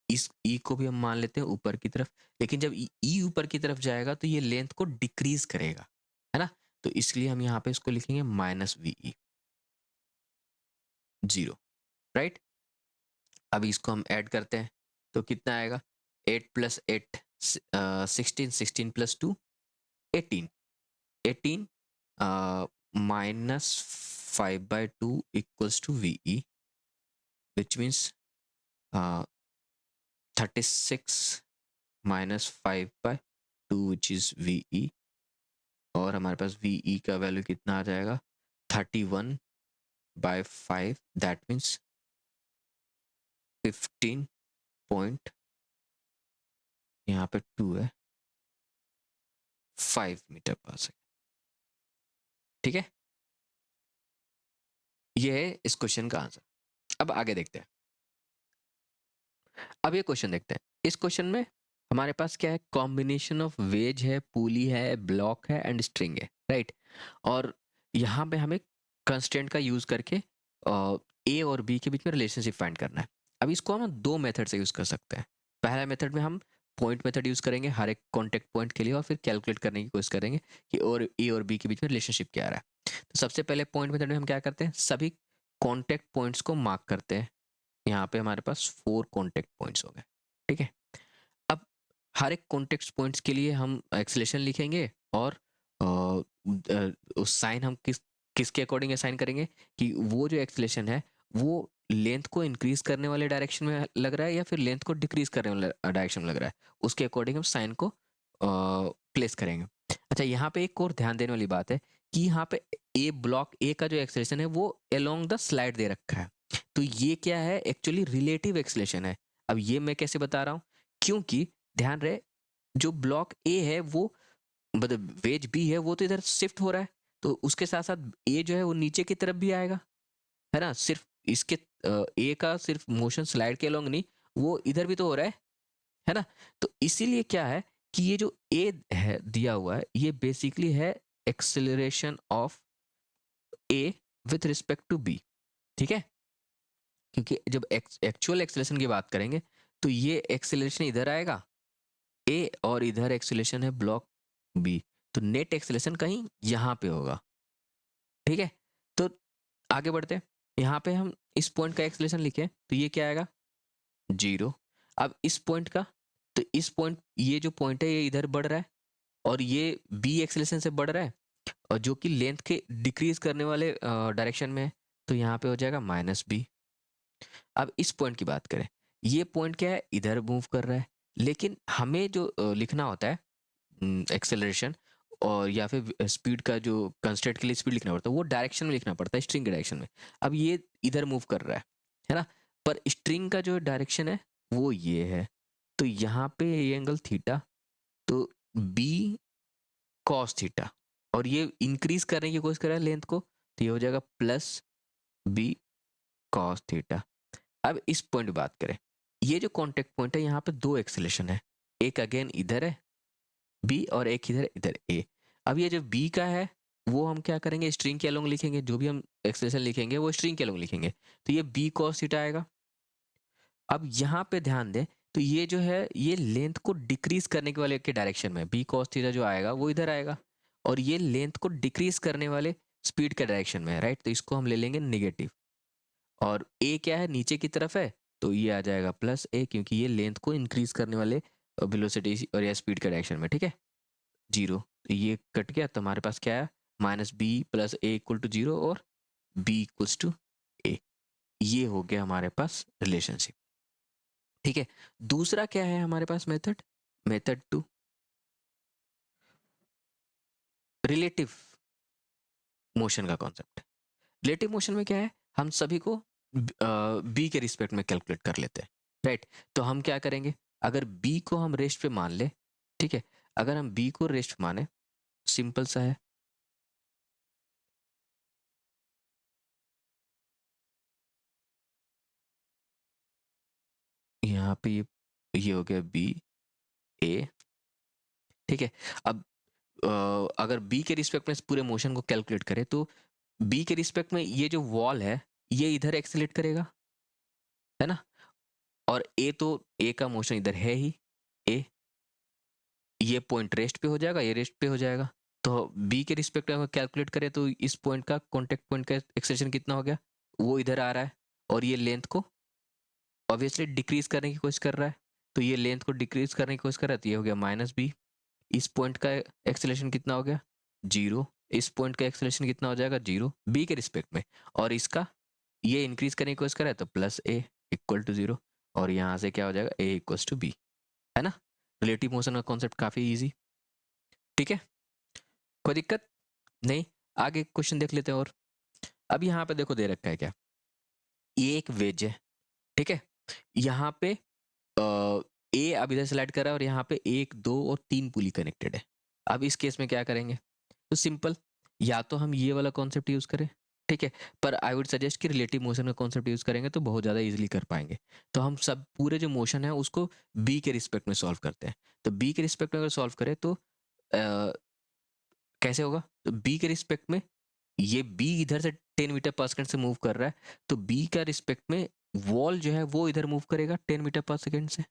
इस ई को भी हम मान लेते हैं ऊपर की तरफ, लेकिन जब ई ऊपर की तरफ जाएगा तो ये लेंथ को डिक्रीज करेगा, है ना, तो इसलिए हम यहाँ पे इसको लिखेंगे -VE 0 राइट। अब इसको हम ऐड करते हैं, तो कितना आएगा 8 + 8 16, 16 + 2 18, 18 -5/2 equals to VE, which means 36 -5/2 which is VE, और हमारे पास VE का वैल्यू कितना आ जाएगा 31/5, दैट मीन्स 15 पॉइंट, यहाँ पे 2 है 5 मीटर पर सेकेंड, ठीक है। ये है इस क्वेश्चन का आंसर। अब आगे देखते हैं, अब ये क्वेश्चन देखते हैं। इस क्वेश्चन में हमारे पास क्या है, कॉम्बिनेशन ऑफ वेज है, पुली है, ब्लॉक है एंड स्ट्रिंग है राइट, और यहाँ पे हमें कंस्टेंट का यूज करके ए और बी के बीच में रिलेशनशिप फाइंड करना है। अब इसको हम दो मेथड से यूज कर सकते हैं। पहला मेथड में हम पॉइंट मेथड यूज करेंगे हर एक कॉन्टेक्ट पॉइंट के लिए, और फिर कैलकुलेट करने की कोशिश करेंगे कि और ए और बी के बीच में रिलेशनशिप क्या आ रहा है। तो सबसे पहले पॉइंट मेथड में हम क्या करते हैं, सभी कॉन्टेक्ट पॉइंट्स को मार्क करते हैं। यहाँ पे हमारे पास 4 कॉन्टेक्ट पॉइंट्स हो गए, ठीक है। अब हर एक कॉन्टेक्ट पॉइंट्स के लिए हम एक्सेलेरेशन लिखेंगे और उस साइन हम किसके अकॉर्डिंग असाइन करेंगे कि वो जो एक्सेलरेशन है वो लेंथ को इंक्रीज करने वाले डायरेक्शन में लग रहा है या फिर लेंथ को डिक्रीज करने वाले डायरेक्शन में लग रहा है, उसके अकॉर्डिंग हम साइन को प्लेस करेंगे। अच्छा, यहाँ पे एक और ध्यान देने वाली बात है कि यहाँ पे ए ब्लॉक ए का जो एक्सेलरेशन है वो अलोंग द स्लाइड दे रखा है, तो ये क्या है, एक्चुअली रिलेटिव एक्सेलरेशन है। अब ये मैं कैसे बता रहा हूँ, क्योंकि ध्यान रहे जो ब्लॉक ए है वो मतलब वेज बी है वो तो इधर शिफ्ट हो रहा है, तो उसके साथ साथ ए जो है वो नीचे की तरफ भी आएगा, है ना। सिर्फ इसके ए का सिर्फ मोशन स्लाइड के अलोंग नहीं, वो इधर भी तो हो रहा है ना। तो इसीलिए क्या है कि ये जो ए है दिया हुआ है ये बेसिकली है acceleration of A with respect to B, ठीक है। क्योंकि जब एक्चुअल एक्सेलरेशन की बात करेंगे तो ये एक्सेलरेशन इधर आएगा ए और इधर एक्सेलरेशन है ब्लॉक बी, तो नेट एक्सेलरेशन कहीं यहाँ पे होगा, ठीक है। तो आगे बढ़ते हैं, यहाँ पे हम इस पॉइंट का एक्सेलरेशन लिखें तो ये क्या आएगा, 0। अब इस पॉइंट का, तो इस पॉइंट ये जो पॉइंट है ये इधर बढ़ रहा है और ये बी एक्सेलरेशन से बढ़ रहा है और जो कि लेंथ के डिक्रीज करने वाले डायरेक्शन में है, तो यहाँ पे हो जाएगा -b। अब इस पॉइंट की बात करें, ये पॉइंट क्या है, इधर मूव कर रहा है, लेकिन हमें जो लिखना होता है एक्सेलरेशन और या फिर स्पीड का जो कंस्ट्रेंट के लिए स्पीड लिखना पड़ता है वो डायरेक्शन में लिखना पड़ता है, स्ट्रिंग के डायरेक्शन में। अब ये इधर मूव कर रहा है ना, पर स्ट्रिंग का जो डायरेक्शन है वो ये है, तो यहाँ पे ये एंगल थीटा, तो बी कॉस थीटा, और ये इंक्रीज करने की कोशिश कर रहा है लेंथ को, तो ये हो जाएगा +b कॉस थीटा। अब इस पॉइंट की बात करें, ये जो कॉन्टेक्ट पॉइंट है यहाँ पे दो एक्सेलेरेशन है, एक अगेन इधर है बी और एक इधर इधर ए। अब ये जो बी का है वो हम क्या करेंगे, स्ट्रिंग के अलोंग लिखेंगे, जो भी हम एक्सप्रेशन लिखेंगे वो स्ट्रिंग के अलोंग लिखेंगे, तो ये बी कॉस थीटा आएगा। अब यहाँ पे ध्यान दें तो ये जो है ये लेंथ को डिक्रीज करने के वाले के डायरेक्शन में, बी कॉस थीटा जो आएगा वो इधर आएगा और ये लेंथ को डिक्रीज करने वाले स्पीड के डायरेक्शन में है, राइट। तो इसको हम ले लेंगे नेगेटिव, और ए क्या है, नीचे की तरफ है, तो ये आ जाएगा +a, क्योंकि ये लेंथ को इंक्रीज करने वाले वेलोसिटी और या स्पीड के डायरेक्शन में, ठीक है। 0, तो ये कट गया, तो हमारे पास क्या है, -b + a = 0 और b = a। ये हो गया हमारे पास रिलेशनशिप, ठीक है। दूसरा क्या है हमारे पास मेथड, मेथड 2 रिलेटिव मोशन का कॉन्सेप्ट। रिलेटिव मोशन में क्या है, हम सभी को बी के रिस्पेक्ट में कैलकुलेट कर लेते हैं, राइट। तो हम क्या करेंगे, अगर बी को हम रेस्ट पे मान ले, ठीक है, अगर हम बी को रेस्ट माने, सिंपल सा है, यहाँ पे ये हो गया बी ए, ठीक है। अब अगर बी के रिस्पेक्ट में इस पूरे मोशन को कैलकुलेट करें तो बी के रिस्पेक्ट में ये जो वॉल है ये इधर एक्सेलेट करेगा, है ना। और ए तो ए का मोशन इधर है ही, ए, ये पॉइंट रेस्ट पे हो जाएगा, ये रेस्ट पे हो जाएगा, तो बी के रिस्पेक्ट में अगर कैलकुलेट करें तो इस पॉइंट का कॉन्टेक्ट पॉइंट का एक्सेलेरेशन कितना हो गया, वो इधर आ रहा है और ये लेंथ को ऑब्वियसली डिक्रीज करने की कोशिश कर रहा है, तो ये लेंथ को डिक्रीज करने की कोशिश कर रहा है, तो ये हो गया -b। इस पॉइंट का एक्सेलेरेशन कितना हो गया, 0। इस पॉइंट का एक्सेलेरेशन कितना हो जाएगा, 0 बी के रिस्पेक्ट में, और इसका ये इंक्रीज करने की कोशिश कर रहा है, तो +a = 0, और यहाँ से क्या हो जाएगा, a = b, है ना। रिलेटिव मोशन का कॉन्सेप्ट काफी इजी, ठीक है, कोई दिक्कत नहीं। आगे क्वेश्चन देख लेते हैं। और अब यहाँ पे देखो दे रखा है क्या, ये एक वेज है, ठीक है। यहाँ पे ए अब इधर स्लाइड कर रहा है और यहाँ पे 1 2 और 3 पुली कनेक्टेड है। अब इस केस में क्या करेंगे, तो सिंपल, या तो हम ये वाला कॉन्सेप्ट यूज करें, ठीक है, पर आई वुड सजेस्ट कि रिलेटिव मोशन का कॉन्सेप्ट यूज करेंगे तो बहुत ज़्यादा इजीली कर पाएंगे। तो हम सब पूरे जो मोशन है उसको बी के रिस्पेक्ट में सॉल्व करते हैं। तो बी के रिस्पेक्ट में अगर सॉल्व करें तो कैसे होगा, तो बी के रिस्पेक्ट में ये बी इधर से 10 मीटर पर सेकंड से मूव कर रहा है, तो बी का रिस्पेक्ट में वॉल जो है वो इधर मूव करेगा 10 मीटर पर सेकंड से,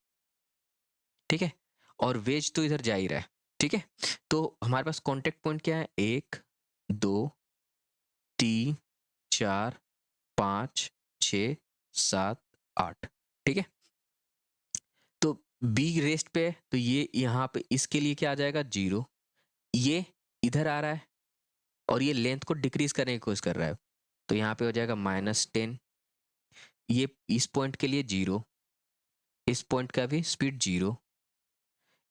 ठीक है, और वेज तो इधर जा ही रहा है, ठीक है। तो हमारे पास कांटेक्ट पॉइंट क्या है, 1 2 3 4 5 6 7 8, ठीक है। तो बी रेस्ट पे है तो ये यहाँ पे इसके लिए क्या आ जाएगा, 0। ये इधर आ रहा है और ये लेंथ को डिक्रीज करने की कोशिश कर रहा है, तो यहाँ पे हो जाएगा -10। ये इस पॉइंट के लिए 0, इस पॉइंट का भी स्पीड 0,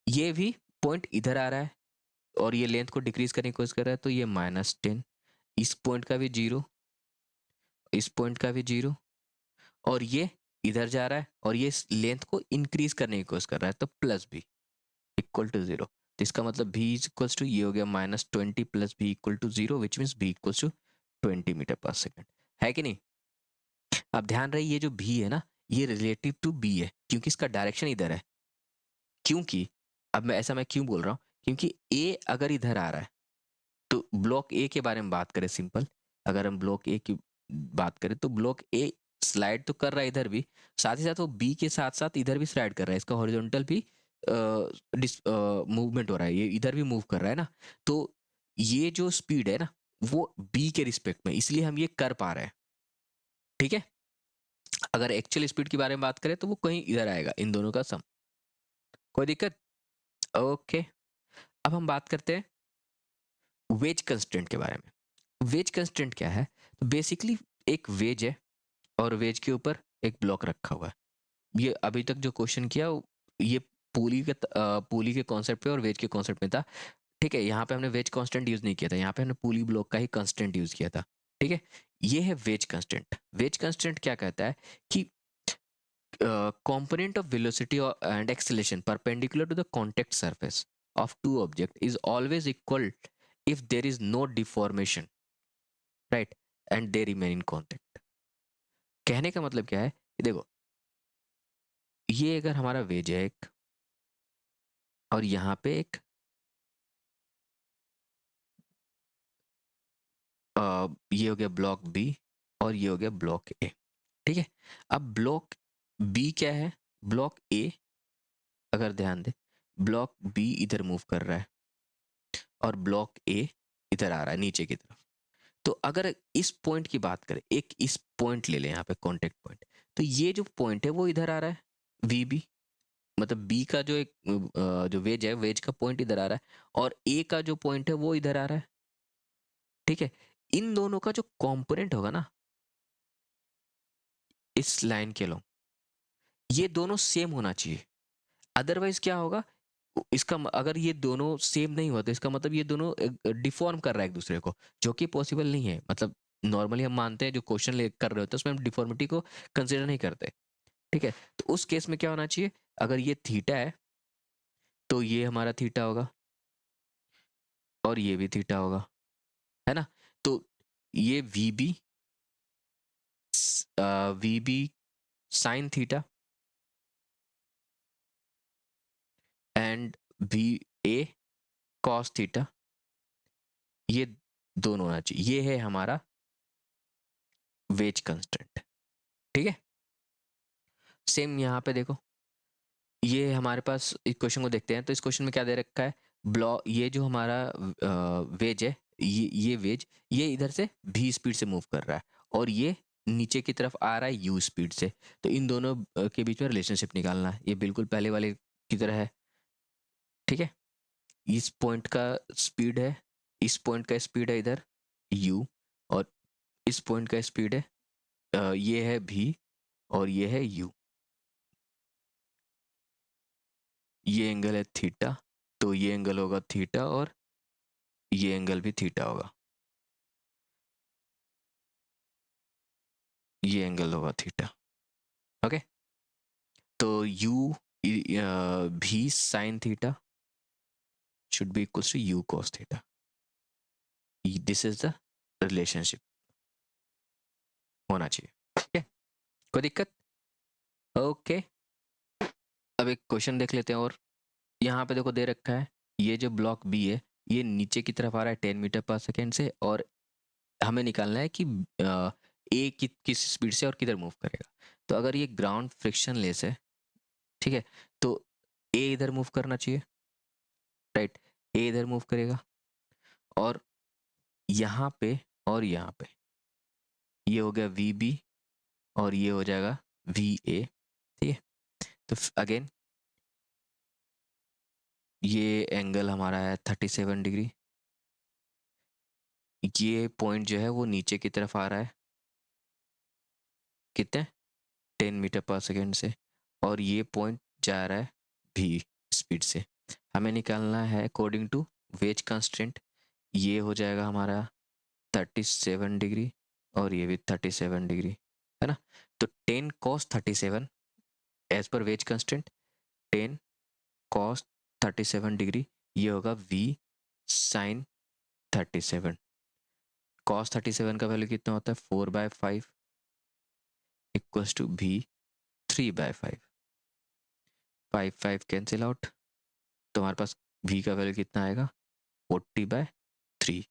ये भी पॉइंट इधर आ रहा है और ये लेंथ को डिक्रीज करने की कोशिश कर रहा है, तो ये -10, इस पॉइंट का भी 0, इस पॉइंट का भी 0, और ये इधर जा रहा है और ये लेंथ को इंक्रीज करने की कोशिश कर रहा है, तो +b इक्वल टू 0। तो इसका मतलब v इज इक्वल्स टू, ये हो गया -20 + b equal to 0, which means b equals to 20 metre per second, है कि नहीं? अब ध्यान रहे, ये जो v है ना, ये रिलेटिव टू b है, क्योंकि इसका डायरेक्शन इधर है। क्योंकि अब मैं क्यों बोल रहा हूँ, क्योंकि a अगर इधर आ रहा है, तो ब्लॉक ए के बारे में बात करें सिंपल, अगर हम ब्लॉक ए की बात करें, तो ब्लॉक ए स्लाइड तो कर रहा है इधर भी, साथ ही साथ वो बी के साथ साथ इधर भी स्लाइड कर रहा है, इसका हॉरिजॉन्टल भी मूवमेंट हो रहा है, ये इधर भी मूव कर रहा है ना, तो ये जो स्पीड है ना, वो बी के रिस्पेक्ट में, इसलिए हम ये कर पा रहे हैं, ठीक है। अगर एक्चुअल स्पीड की बारे में बात करें, तो वो कहीं इधर आएगा, इन दोनों का सम, कोई दिक्कत? ओके। अब हम बात करते हैं वेज कंस्टेंट के बारे में। वेज कंस्टेंट क्या है? तो बेसिकली एक वेज है और वेज के ऊपर एक ब्लॉक रखा हुआ है। ये अभी तक जो क्वेश्चन किया, ये पुली के कॉन्सेप्ट पे और वेज के कॉन्सेप्ट में था, ठीक है। यहाँ पे हमने वेज कांस्टेंट यूज नहीं किया था, यहाँ पे हमने पुली ब्लॉक का ही कांस्टेंट यूज किया था, ठीक है। ये है वेज कांस्टेंट। वेज कांस्टेंट क्या कहता है कि component of velocity and acceleration perpendicular to the contact surface of two objects is always equal if there is no deformation, right, and they remain in contact। कहने का मतलब क्या है कि देखो, ये अगर हमारा वेज है एक, और यहाँ पे एक ये हो गया ब्लॉक बी और ये हो गया ब्लॉक ए, ठीक है। अब ब्लॉक बी क्या है? ब्लॉक ए, अगर ध्यान दे, ब्लॉक बी इधर मूव कर रहा है और ब्लॉक ए इधर आ रहा है नीचे की तरफ। तो अगर इस पॉइंट की बात करें, एक इस पॉइंट ले लें यहाँ पे कांटेक्ट पॉइंट, तो ये जो पॉइंट है वो इधर आ रहा है, वी बी, मतलब बी का जो एक जो वेज है, वेज का पॉइंट इधर आ रहा है, और ए का जो पॉइंट है वो इधर आ रहा है, ठीक है। इन दोनों का जो कंपोनेंट होगा ना, इस लाइन के लॉन्ग, ये दोनों सेम होना चाहिए। अदरवाइज क्या होगा, इसका अगर ये दोनों सेम नहीं होते, इसका मतलब ये दोनों डिफॉर्म कर रहा है एक दूसरे को, जो कि पॉसिबल नहीं है। मतलब नॉर्मली हम मानते हैं जो क्वेश्चन ले कर रहे होते हैं उसमें हम डिफॉर्मिटी को कंसिडर नहीं करते, ठीक है। तो उस केस में क्या होना चाहिए, अगर ये थीटा है तो ये हमारा थीटा होगा और ये भी थीटा होगा, है ना। तो ये V B sine theta and V A cos theta, ये दोनों होना चाहिए। ये है हमारा वेज कंस्टेंट, ठीक है। सेम यहाँ पे देखो, ये हमारे पास इस क्वेश्चन को देखते हैं, तो इस क्वेश्चन में क्या दे रखा है, ब्लॉक, ये जो हमारा वेज है, ये वेज, ये इधर से भी स्पीड से मूव कर रहा है और ये नीचे की तरफ आ रहा है यू स्पीड से। तो इन दोनों के बीच में रिलेशनशिप निकालना है, ये बिल्कुल पहले वाले की तरह है, ठीक है। इस पॉइंट का स्पीड है, इस पॉइंट का स्पीड है इधर यू, और इस पॉइंट का स्पीड है ये है भी और ये है यू, ये एंगल है थीटा, तो ये एंगल होगा थीटा और ये एंगल भी थीटा होगा, ये एंगल होगा थीटा, ओके। तो यू भी sine theta should be equals to u cos theta, this is the relationship होना चाहिए, ठीक है। कोई दिक्कत? ओके। अब एक क्वेश्चन देख लेते हैं, और यहाँ पे देखो दे रखा है, ये जो ब्लॉक बी है ये नीचे की तरफ आ रहा है 10 मीटर पर सेकेंड से, और हमें निकालना है कि ए किस स्पीड से और किधर मूव करेगा। तो अगर ये ग्राउंड फ्रिक्शन लेस है, ठीक है, तो ए इधर मूव करना चाहिए, राइट, ए इधर मूव करेगा, और यहाँ पे और यहाँ पे ये हो गया वी बी और ये हो जाएगा वी ए, ठीक है। तो अगेन ये एंगल हमारा है 37 डिग्री, ये पॉइंट जो है वो नीचे की तरफ आ रहा है, कितने 10 मीटर पर सेकेंड से, और ये पॉइंट जा रहा है v स्पीड से। हमें निकालना है अकॉर्डिंग टू वेज कंस्ट्रेंट। ये हो जाएगा हमारा 37 डिग्री और ये भी 37 डिग्री, है ना। तो 10 cos 37 एज पर वेज कंस्टेंट, 10 cos 37 डिग्री, ये होगा v sin 37। cos 37 का वैल्यू कितना होता है 4/5 equals to v 3/5। 5 cancel out, तुम्हारे पास v का वैल्यू कितना आएगा 40/3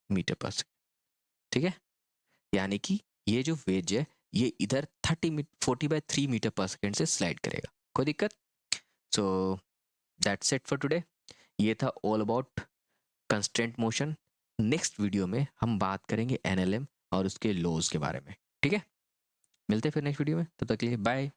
मीटर पर सेकेंड, ठीक है। यानी कि ये जो वेज है ये इधर 40/3 मीटर पर सेकेंड से स्लाइड करेगा, कोई दिक्कत। So that's it for today. ये था all about constraint motion. Next video में हम बात करेंगे एनएलएम और उसके लॉज के बारे में, ठीक है। मिलते हैं फिर नेक्स्ट वीडियो में, तब तक के लिए बाय।